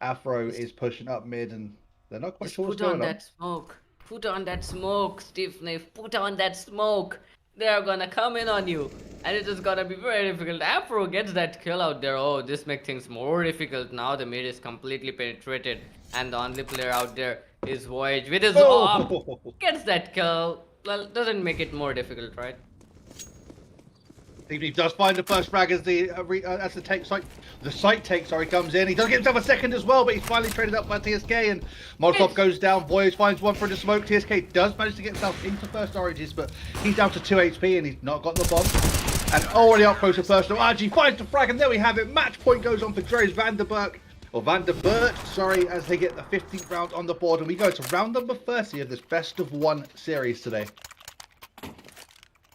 Afro is pushing up mid, and they're not quite Just sure what's put on going on. that smoke. Put on that smoke, Steve Niff. Put on that smoke. They are gonna come in on you. And it is gonna be very difficult. Afro gets that kill out there. Oh, this makes things more difficult. Now the mid is completely penetrated. And the only player out there is Voyage with his AWP. Gets that kill. Well, doesn't make it more difficult, right? He does find the first frag as the site take comes in. He does get himself a second as well, but he's finally traded up by TSK, and Molotov goes down. Voyage finds one for the smoke. TSK does manage to get himself into first oranges, but he's down to 2 HP and he's not got the bomb. And already up close to personal. RG finds the frag, and there we have it. Match point goes on for Drerries Van der Buurt, sorry, as they get the 15th round on the board, and we go to round number 30 of this best of 1 series today.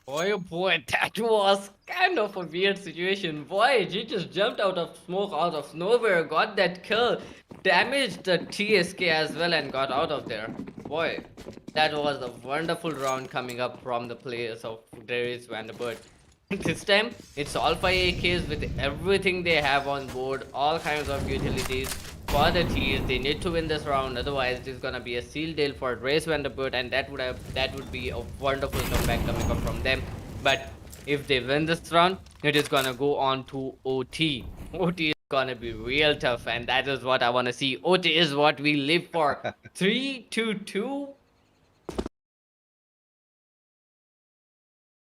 Boy, oh boy, that was kind of a weird situation. Voyage, he just jumped out of smoke, out of nowhere, got that kill, damaged the TSK as well, and got out of there. Boy, that was a wonderful round coming up from the players of Drerries Van der Buurt. This time, it's all 5 AKs with everything they have on board, all kinds of utilities for the T's. They need to win this round, otherwise it is gonna be a sealed deal for Drerries Van der Buurt, and that would be a wonderful comeback coming up from them. But if they win this round, it is gonna go on to OT. OT is gonna be real tough, and that is what I wanna see. OT is what we live for. 3-2-2.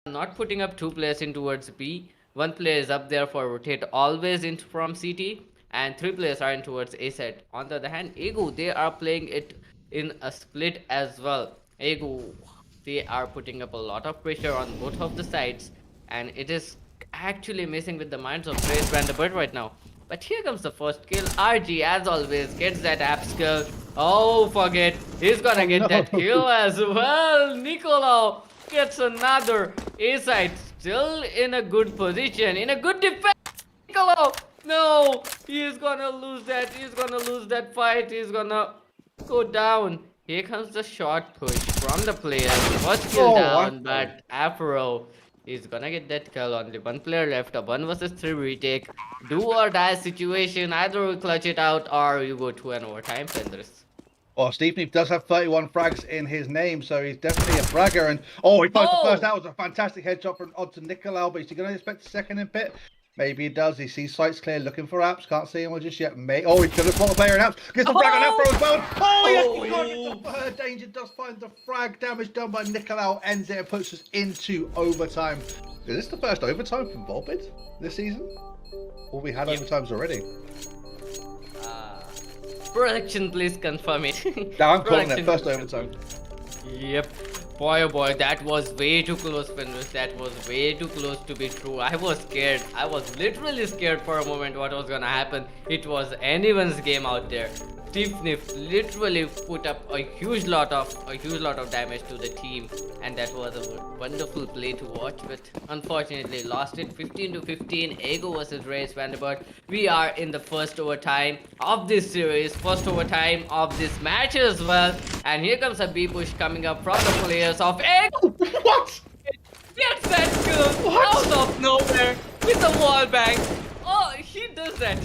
Not putting up 2 players in towards B. 1 player is up there for rotate always in from CT, and 3 players are in towards A side. On the other hand, Ego, they are playing it in a split as well. Ego, they are putting up a lot of pressure on both of the sides, and it is actually messing with the minds of Drerries Van der Buurt right now. But here comes the first kill. RG, as always, gets that app skill. Oh, forget, he's gonna get that kill as well. Nicolau gets another A side, still in a good position, in a good defense. Nicolau, no, he is gonna lose that. He's gonna lose that fight. He's gonna go down. Here comes the short push from the player. First kill down, but Afro is gonna get that kill. Only 1 player left. A 1 versus 3 retake. Do or die situation. Either you clutch it out or you go to an overtime, Fenders. Well, Steve Neef does have 31 frags in his name, so he's definitely a fragger. And oh, he finds the first. That was a fantastic headshot from Odd to Nicolau, but is he going to expect a second in pit? Maybe he does. He sees sights clear, looking for apps. Can't see anyone just yet. Oh, he's going to spot a player in apps. Gets the frag on Afro as well. Oh, yes, he can't get the third. Danger does find the frag. Damage done by Nicolau ends it and puts us into overtime. Is this the first overtime from Volpid this season? Or we had overtimes already? Production, please confirm it. Now I'm calling it first overtime. Yep. Boy, oh boy, that was way too close, Fenris. That was way too close to be true. I was scared. I was literally scared for a moment what was gonna happen. It was anyone's game out there. Steve Niff literally put up a huge lot of damage to the team, and that was a wonderful play to watch, but unfortunately lost it 15 to 15. Ego versus Drerries Van der Buurt. We are in the first overtime of this series, first overtime of this match as well, and here comes a B push coming up from the players of Ego. What? Gets that kill out of nowhere with a wall bang. Oh, he does that.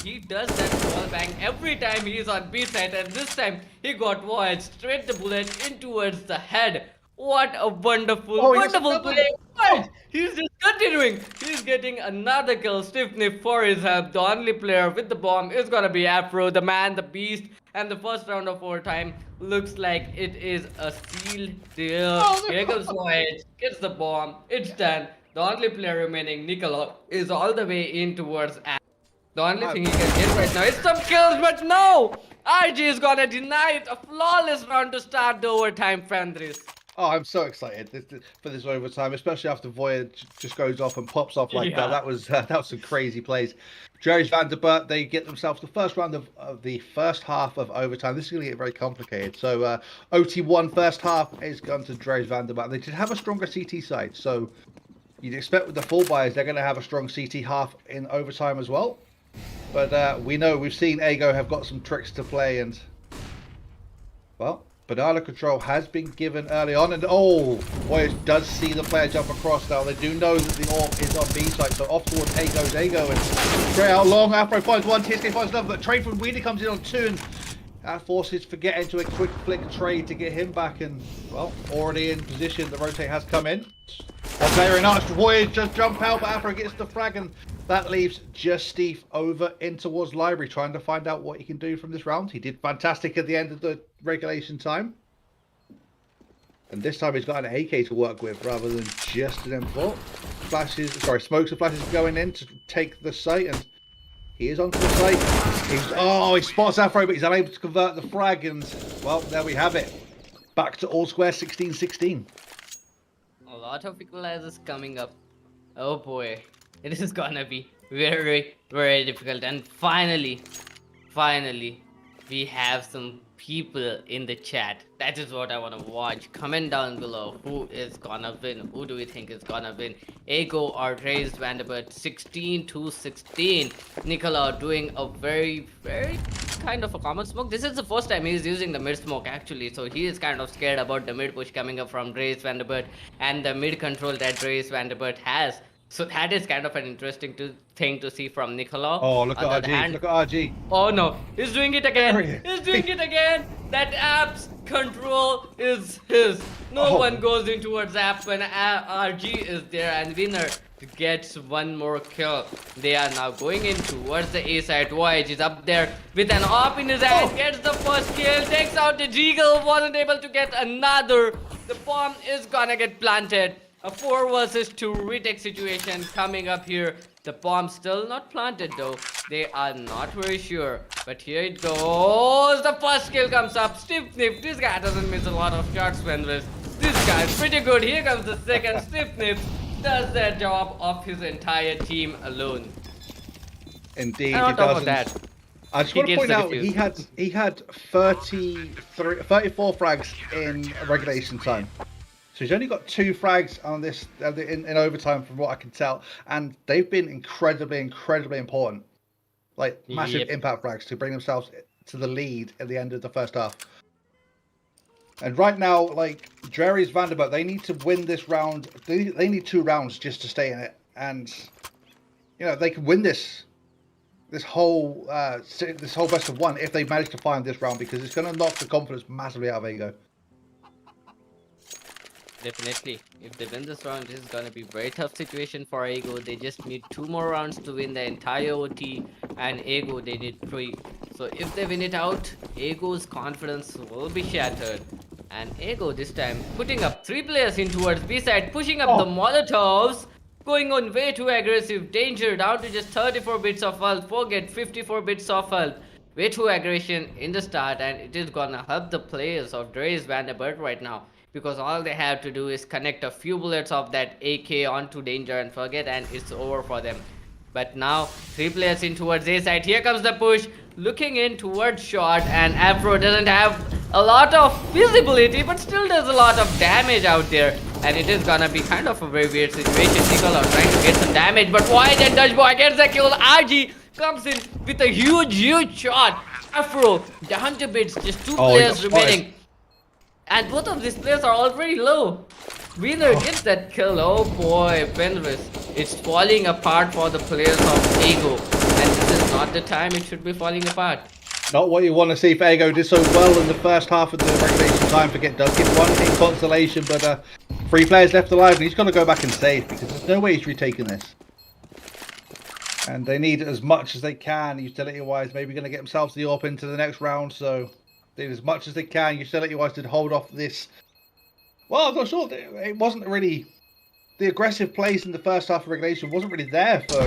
He does that wall bang every time he is on B side, and this time he got void straight the bullet in towards the head. What a wonderful, Oh, he has wonderful another- play. What? He's just continuing. He's getting another kill. Stiffness for his help. The only player with the bomb is gonna be Afro, the man, the beast. And the first round of overtime looks like it is a sealed deal. Oh, Here comes Voyage, gets the bomb. It's done. The only player remaining, Nicola, is all the way in towards Afro. The only thing he can get right now is some kills, but no! RG is gonna deny it. A flawless round to start the overtime, Fandris. Oh, I'm so excited for this overtime, especially after Voyage just goes off and pops off like that. That was some crazy plays. Drerries Vanderbilt, they get themselves the first round of the first half of overtime. This is going to get very complicated. So OT1 first half is gone to Drerries Vanderbilt. They did have a stronger CT side, so you'd expect with the full buyers they're going to have a strong CT half in overtime as well. But we've seen Ago have got some tricks to play, and well, banana control has been given early on, and Voyage does see the player jump across now. They do know that the AWP is on B side, so off towards A goes Ago, and straight out long. Afro finds one, TSK finds another, but trade from Weedy comes in on 2, and that forces Forget into a quick flick trade to get him back, and well, already in position. The rotate has come in. Very nice. Voyage just jump out, but Afro gets the frag, and that leaves just Steve over in towards Library, trying to find out what he can do from this round. He did fantastic at the end of the regulation time. And this time he's got an AK to work with rather than just an M4. Smokes and flashes going in to take the site, and he is onto the site. He spots Afro, but he's unable to convert the frag, and well, there we have it. Back to all square 16-16. A lot of equalizers coming up. Oh boy. It is gonna be very, very difficult. And finally, we have some people in the chat. That is what I want to watch. Comment down below who is gonna win. Who do we think is gonna win? Ego or Drerries Vanderbilt 16-16. Nicola doing a very, very kind of a common smoke. This is the first time he's using the mid smoke actually, so he is kind of scared about the mid push coming up from Drerries Vanderbilt and the mid control that Drerries Vanderbilt has. So that is kind of an interesting thing to see from Nicola. Oh, look at RG. Look at RG. Oh no, he's doing it again. He's doing it again. That app's control is his. No one goes in towards app when RG is there, and winner gets one more kill. They are now going in towards the A side. Voyage is up there with an AWP in his hand. Gets the first kill. Takes out the Deagle. Wasn't able to get another. The bomb is gonna get planted. A 4 versus 2 retake situation coming up here. The bomb still not planted though. They are not very sure. But here it goes. The first kill comes up. Stiff-Nip. This guy doesn't miss a lot of shots, Fenris. This guy's pretty good. Here comes the second. Stiff-Nip does the job of his entire team alone. Indeed, And on he top of doesn't. that, I just want to point out he had 34 frags in regulation time. So he's only got 2 frags on this in overtime, from what I can tell, and they've been incredibly important, like massive impact frags to bring themselves to the lead at the end of the first half. And right now, like Drerries Vanderbilt, they need to win this round. They need 2 rounds just to stay in it, and you know they can win this whole best of 1 if they manage to find this round, because it's going to knock the confidence massively out of Ego. Definitely. If they win this round, this is gonna be a very tough situation for Ego. They just need 2 more rounds to win the entire OT, and Ego they need 3. So if they win it out, Ego's confidence will be shattered. And Ego this time putting up 3 players in towards B side, pushing up the Molotovs, going on way too aggressive. Danger down to just 34 bits of health. Forget 54 bits of health. Way too aggression in the start, and it is gonna help the players of Drerries Vanderbilt right now, because all they have to do is connect a few bullets of that AK onto Danger and Forget, and it's over for them. But now 3 players in towards A side. Here comes the push, looking in towards shot, and Afro doesn't have a lot of visibility, but still does a lot of damage out there, and it is gonna be kind of a very weird situation. Nicola trying to get some damage, but Voyage and Dutch Boy gets the kill. RG comes in with a huge shot. Afro down to bits, just 2 players remaining. And both of these players are already low. Wheeler gets that kill. Oh boy, Fenris. It's falling apart for the players of Ego. And this is not the time it should be falling apart. Not what you want to see. Ego did so well in the first half of the regulation time for does get one in consolation, but 3 players left alive, and he's got to go back and save because there's no way he's retaking this. And they need as much as they can utility-wise. Maybe going to get themselves the AWP into the next round, so they need as much as they can utility-wise to hold off this. Well, I'm not sure. It wasn't really the aggressive plays in the first half of regulation wasn't really there for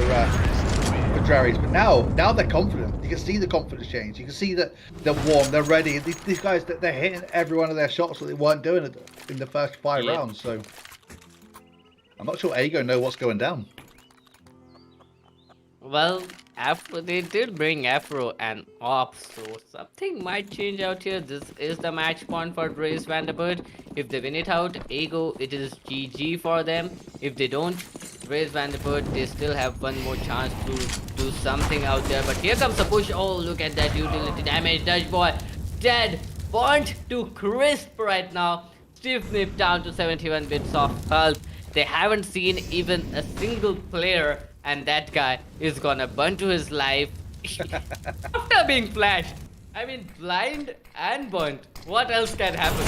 Drerries, but now they're confident. You can see the confidence change. You can see that they're warm, they're ready. These guys, they're hitting every one of their shots that they weren't doing in the first 5 rounds. So I'm not sure Ego know what's going down. Well, they did bring Afro and Ops, so something might change out here. This is the match point for Drerries Vanderbilt. If they win it out, Ego, it is GG for them. If they don't, Drerries Vanderbilt, they still have one more chance to do something out there. But here comes the push. Oh, look at that utility damage. Dutch boy dead, burnt to crisp right now. Stiff nip down to 71 bits of health. They haven't seen even a single player, and that guy is gonna burn to his life after being flashed. I mean, blind and burnt. What else can happen?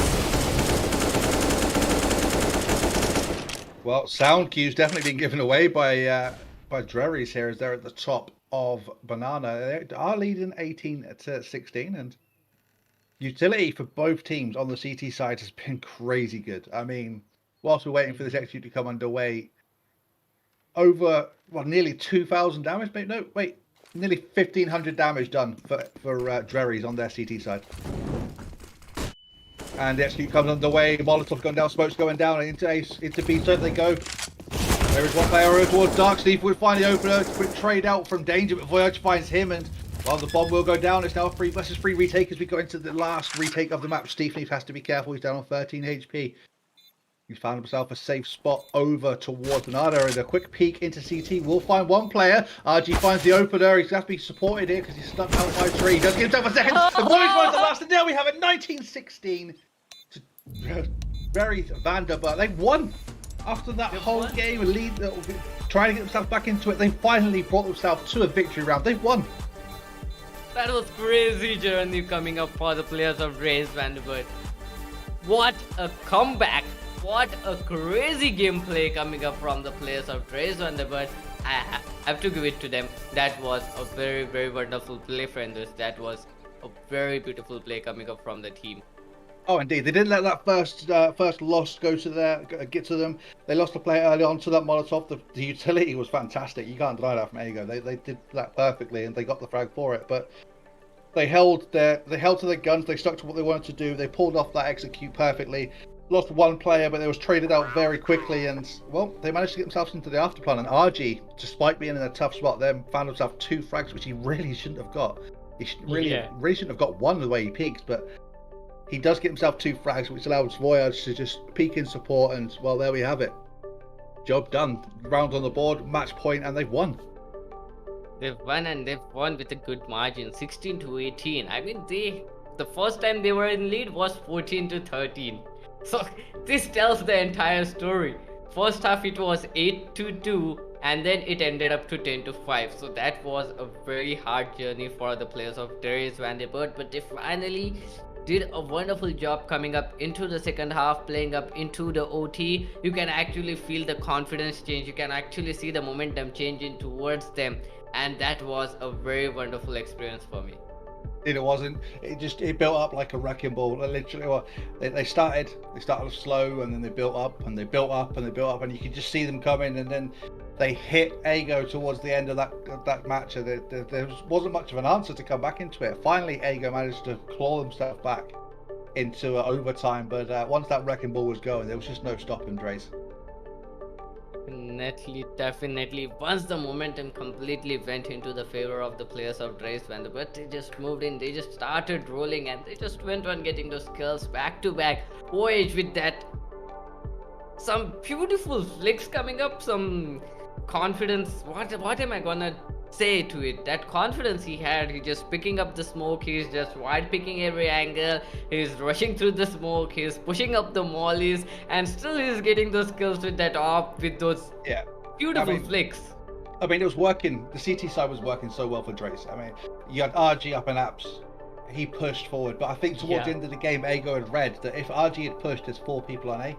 Well, sound cues definitely been given away by Drerries here as they're at the top of Banana. They are leading 18-16, and utility for both teams on the CT side has been crazy good. I mean, whilst we're waiting for this execute to come underway, over nearly 2,000 damage. No, wait, nearly 1,500 damage done for Drerries on their CT side. And the execute comes underway. Molotov going down, smoke's going down, into B side they go. There is one player over towards Dark. Steve would find the opener, quick trade out from Danger, but Voyage finds him, and while the bomb will go down, it's now a 3 versus 3 retake as we go into the last retake of the map. Steve has to be careful, he's down on 13 HP. He found himself a safe spot over towards Bernardo, and a quick peek into CT will find one player. RG finds the opener. He's got to be supported here because he's stuck out by 3. He does give himself a second. The boys won the last, and now we have a 19-16 to Drerries Vanderbilt. They've won after that whole game, lead, trying to get themselves back into it. They finally brought themselves to a victory round. They've won. That was crazy journey coming up for the players of Drerries Vanderbilt. What a comeback! What a crazy gameplay coming up from the players of Drerries Vanderbilt. I have to give it to them. That was a very, very wonderful play, friends. That was a very beautiful play coming up from the team. Oh, indeed. They didn't let that first loss get to them. They lost a player early on to that Molotov. The utility was fantastic. You can't deny that from Ego. They did that perfectly, and they got the frag for it. But they held to their guns. They stuck to what they wanted to do. They pulled off that execute perfectly. Lost one player, but they was traded out very quickly, and well, they managed to get themselves into the afterplan. And RG, despite being in a tough spot, then found himself 2 frags, which he really shouldn't have got. He really shouldn't have got one the way he peaked, but he does get himself 2 frags, which allows Voyage to just peak in support, and well, there we have it. Job done. Round on the board, match point, and they've won. They've won, and they've won with a good margin, 16-18. I mean, the first time they were in lead was 14-13. So this tells the entire story. First half it was 8-2, and then it ended up to 10-5. So that was a very hard journey for the players of Drerries Vanderbilt, but they finally did a wonderful job coming up into the second half, playing up into the OT. You can actually feel the confidence change. You can actually see the momentum changing towards them, and that was a very wonderful experience for me. It wasn't. It built up like a wrecking ball. Literally, they started slow, and then they built up, and they built up, and they built up, and you could just see them coming, and then they hit Ego towards the end of that match, and there wasn't much of an answer to come back into it. Finally, Ego managed to claw themselves back into overtime, but once that wrecking ball was going, there was just no stopping Drerries. Definitely. Once the momentum completely went into the favor of the players of Drerries Vanderbilt, they just moved in, they just started rolling, and they just went on getting those kills back to back. Voyage with that, some beautiful flicks coming up, some confidence. What am I gonna say to it. That confidence he had, he just picking up the smoke, he's just wide picking every angle, he's rushing through the smoke, he's pushing up the mollies, and still he's getting those kills with that op, with those Yeah. beautiful flicks. I mean, it was working. The CT side was working so well for Drerries. I mean, you had RG up in apps. He pushed forward, but I think towards the end of the game, Ago had read that if RG had pushed, there's 4 people on A.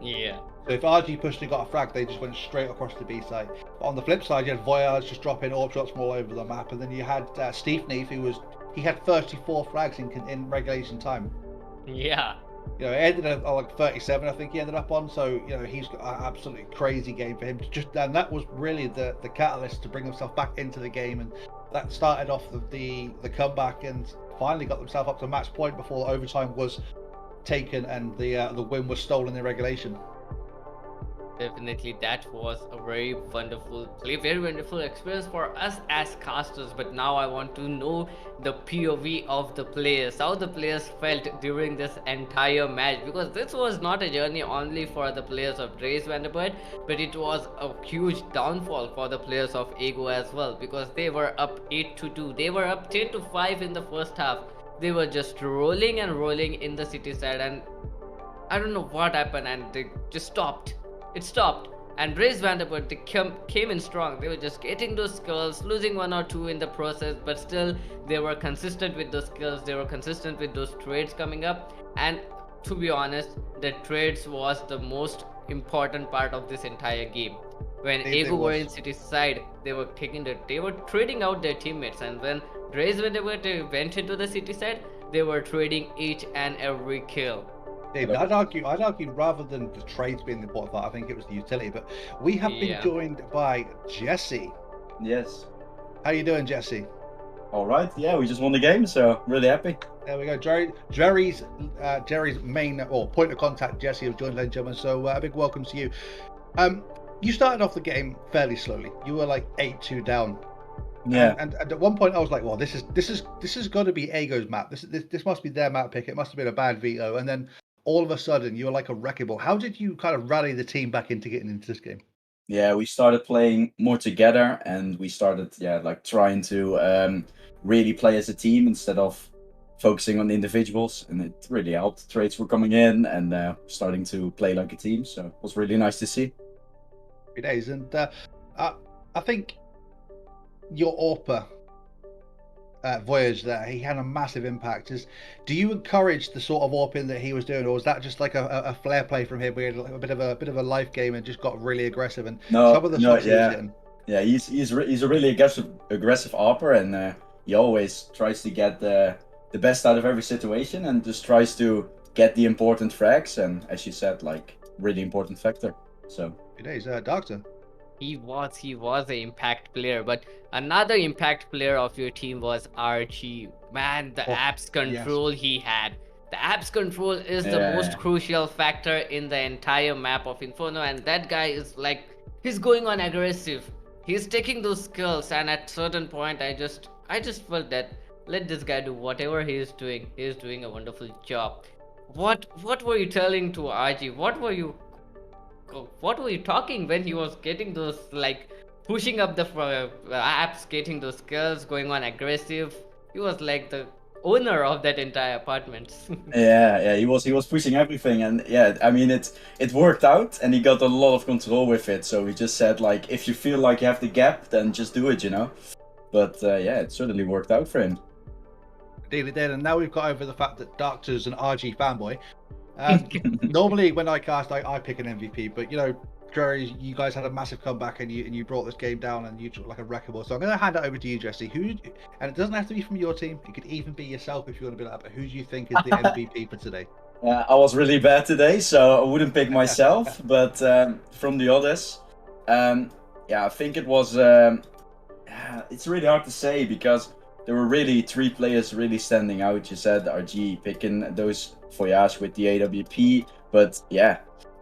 Yeah. So if RG pushed and got a frag, they just went straight across the B side. But on the flip side, you had Voyage just dropping AWP shots from all over the map, and then you had Steve Neef, he had 34 frags in regulation time. Yeah. You know, it ended up on like 37, I think he ended up on. So, you know, he's got an absolutely crazy game for him. And that was really the catalyst to bring himself back into the game, and that started off the comeback, and finally got themselves up to match point before overtime was taken and the win was stolen in regulation. Definitely, that was a very wonderful experience for us as casters. But now I want to know the POV of the players, how the players felt during this entire match, because this was not a journey only for the players of Drerries Vanderbilt, but it was a huge downfall for the players of Ego as well, because they were up 8-2, they were up 10-5 in the first half. They were just rolling and rolling in the city side, and I don't know what happened, and they just stopped. It stopped, and Drerries Vanderbilt, they came in strong. They were just getting those kills, losing 1 or 2 in the process, but still they were consistent with those kills. They were consistent with those trades coming up, and to be honest, the trades was the most important part of this entire game. When Ego were in city side, they were trading out their teammates, and when Drerries Vanderbilt went into the city side, they were trading each and every kill. David, I'd argue rather than the trades being the important part, I think it was the utility. But we have been joined by Jesse. Yes. How you doing, Jesse? All right. Yeah, we just won the game, so really happy. There we go. Jerry's main point of contact, Jesse, has joined, ladies and gentlemen. So a big welcome to you. You started off the game fairly slowly. You were like 8-2 down. Yeah. And at one point, I was like, "Well, this is got to be Ago's map. This must be their map pick. It must have been a bad veto." And then all of a sudden, you were like a wrecking ball. How did you kind of rally the team back into getting into this game? Yeah, we started playing more together, and we started, like trying to really play as a team instead of focusing on the individuals, and it really helped. Trades were coming in, and starting to play like a team. So it was really nice to see. 3 days, and I think your AWPer Voyage there, he had a massive impact. Do you encourage the sort of AWPing that he was doing, or was that just like a flair play from him? We had a bit of a life game and just got really aggressive. And some of the shots he was hitting. Yeah, he's a really aggressive AWPer, and he always tries to get the best out of every situation, and just tries to get the important frags. And as you said, like really important factor. So. Today's Doctor. He was an impact player, but another impact player of your team was RG. Man, the apps control he had. The apps control is the most crucial factor in the entire map of Inferno, and that guy is like, he's going on aggressive. He's taking those skills, and at certain point, I just felt that let this guy do whatever he is doing. He is doing a wonderful job. What were you telling to RG? What were you talking when he was getting those, like, pushing up the apps, getting those skills, going on aggressive? He was like the owner of that entire apartment. yeah, he was pushing everything, and I mean it worked out, and he got a lot of control with it. So he just said, like, if you feel like you have the gap, then just do it, you know. But it certainly worked out for him. Indeed it did, and now we've got over the fact that Doctor's an RG fanboy. Normally when I cast, I pick an MVP, but you know, Drerries, you guys had a massive comeback, and you brought this game down, and you took like a wrecking ball. So I'm going to hand it over to you, Jesse. And it doesn't have to be from your team. It could even be yourself if you want to be like that. But who do you think is the MVP for today? I was really bad today, so I wouldn't pick myself. But from the others, I think it was. It's really hard to say, because there were really 3 players really standing out. You said RG picking those Voyage with the AWP, but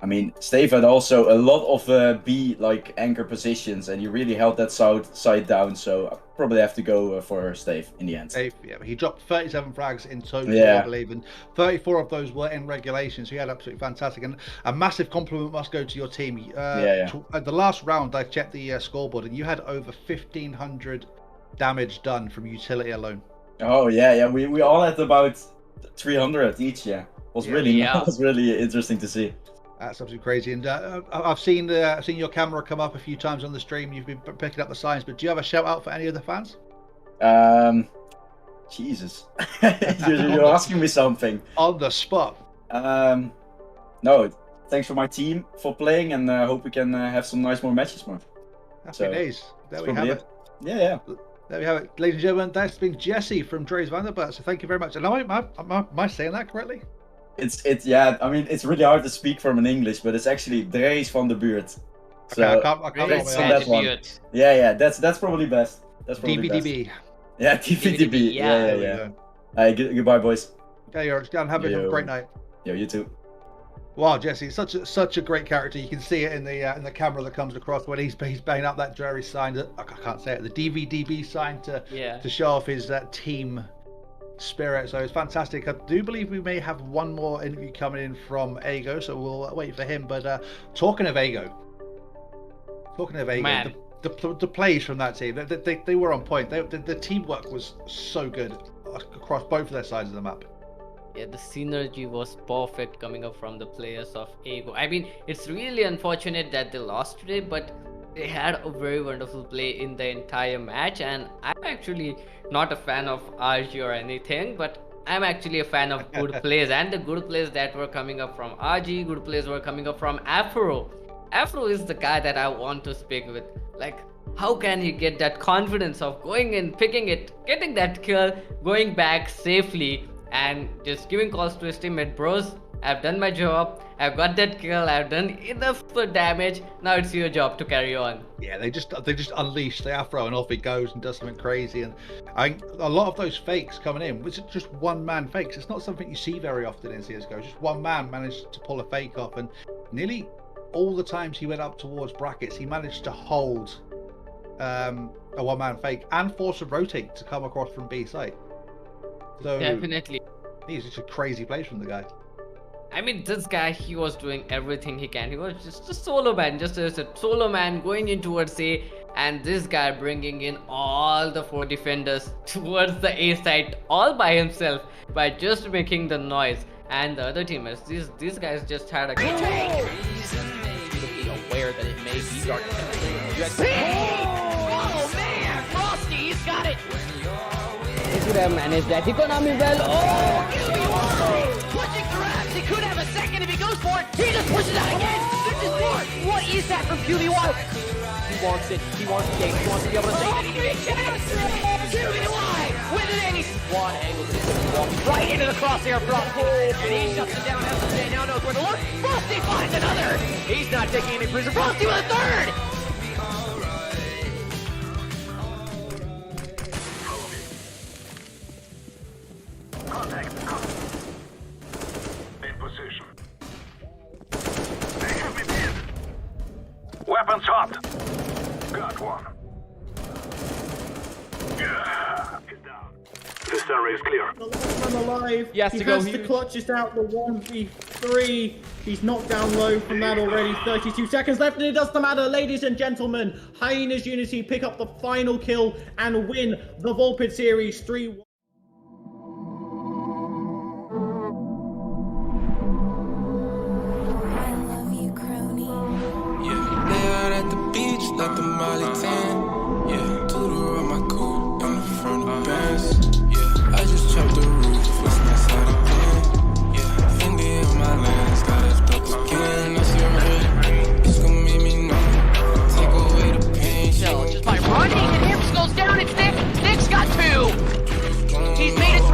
I mean, Stave had also a lot of B like anchor positions, and he really held that side down. So I probably have to go for Stave in the end. Stave, yeah, he dropped 37 frags in total, Yeah. I believe, and 34 of those were in regulation. So he had absolutely fantastic, and a massive compliment must go to your team. At the last round, I checked the scoreboard, and you had over 1,500 damage done from utility alone. Oh yeah. We all had about 300 each. Yeah, was really interesting to see. That's absolutely crazy, and I've seen your camera come up a few times on the stream. You've been picking up the signs, but do you have a shout out for any of the fans? Jesus, you're asking me something on the spot. No, thanks for my team for playing, and hope we can have some more matches more. Happy days. There we have it. Yeah. There we have it, ladies and gentlemen. That's been Jesse from Drerries Vanderbilt. So thank you very much. And am I saying that correctly? It's I mean, it's really hard to speak from in English, but it's actually Drerries van de Buurt. So I can't thanks on that one. Yeah, that's probably best. That's probably DVDB. Best. Yeah, DVDB. Yeah. Goodbye, boys. Okay, you're have a great night. Yo, you too. Wow, Jesse, such a great character. You can see it in the camera that comes across when he's banging up that Drerries sign. I can't say it. The DVDB sign to show off his team spirit. So it's fantastic. I do believe we may have one more interview coming in from Ego, so we'll wait for him. But talking of Ego, Man. the plays from that team, they were on point. The teamwork was so good across both of their sides of the map. Yeah, the synergy was perfect coming up from the players of Ego. I mean, it's really unfortunate that they lost today, but they had a very wonderful play in the entire match, and I'm actually not a fan of RG or anything, but I'm actually a fan of good plays, and the good plays that were coming up from RG, good plays were coming up from Afro. Afro is the guy that I want to speak with. Like, how can he get that confidence of going in, picking it, getting that kill, going back safely, and just giving calls to his teammate, bros, I've done my job, I've got that kill, I've done enough damage, now it's your job to carry on. Yeah, they just unleash the Afro and off he goes and does something crazy. And a lot of those fakes coming in was just one man fakes. It's not something you see very often in CSGO. Just one man managed to pull a fake off, and nearly all the times he went up towards brackets, he managed to hold a one-man fake and force a rotate to come across from B site. So definitely, he's just a crazy play from the guy. I mean, this guy, he was doing everything he can. He was just a solo man, just a solo man going in towards A, and this guy bringing in all the 4 defenders towards the A side all by himself by just making the noise. And the other teammates, these guys just had a Retake! Be aware that it may be dark. Oh man, Frosty, he's got it. He could have managed that economy well. Oh, pushing grabs. He could have a second if he goes for it. He just pushes out again. This is more. What is that from QBY? He wants it. He wants the game. He wants to be able to say QBY with it, and he's one angle. Right into the crosshair Frosty, and he shuts it down. SJ now knows where to look. Frosty finds another. He's not taking any prison. Frosty with a third. In position. They have me pinned. Weapons hot. Got one. Yeah. He's down. This area is clear. The last man alive. He has to go has the huge. clutches out the 1v3. He's knocked down low from that already. 32 seconds left, and it doesn't matter, ladies and gentlemen. Hyenas Unity pick up the final kill and win the Volpid series 3-1. Yeah, lay out at the beach, let the Molly tan.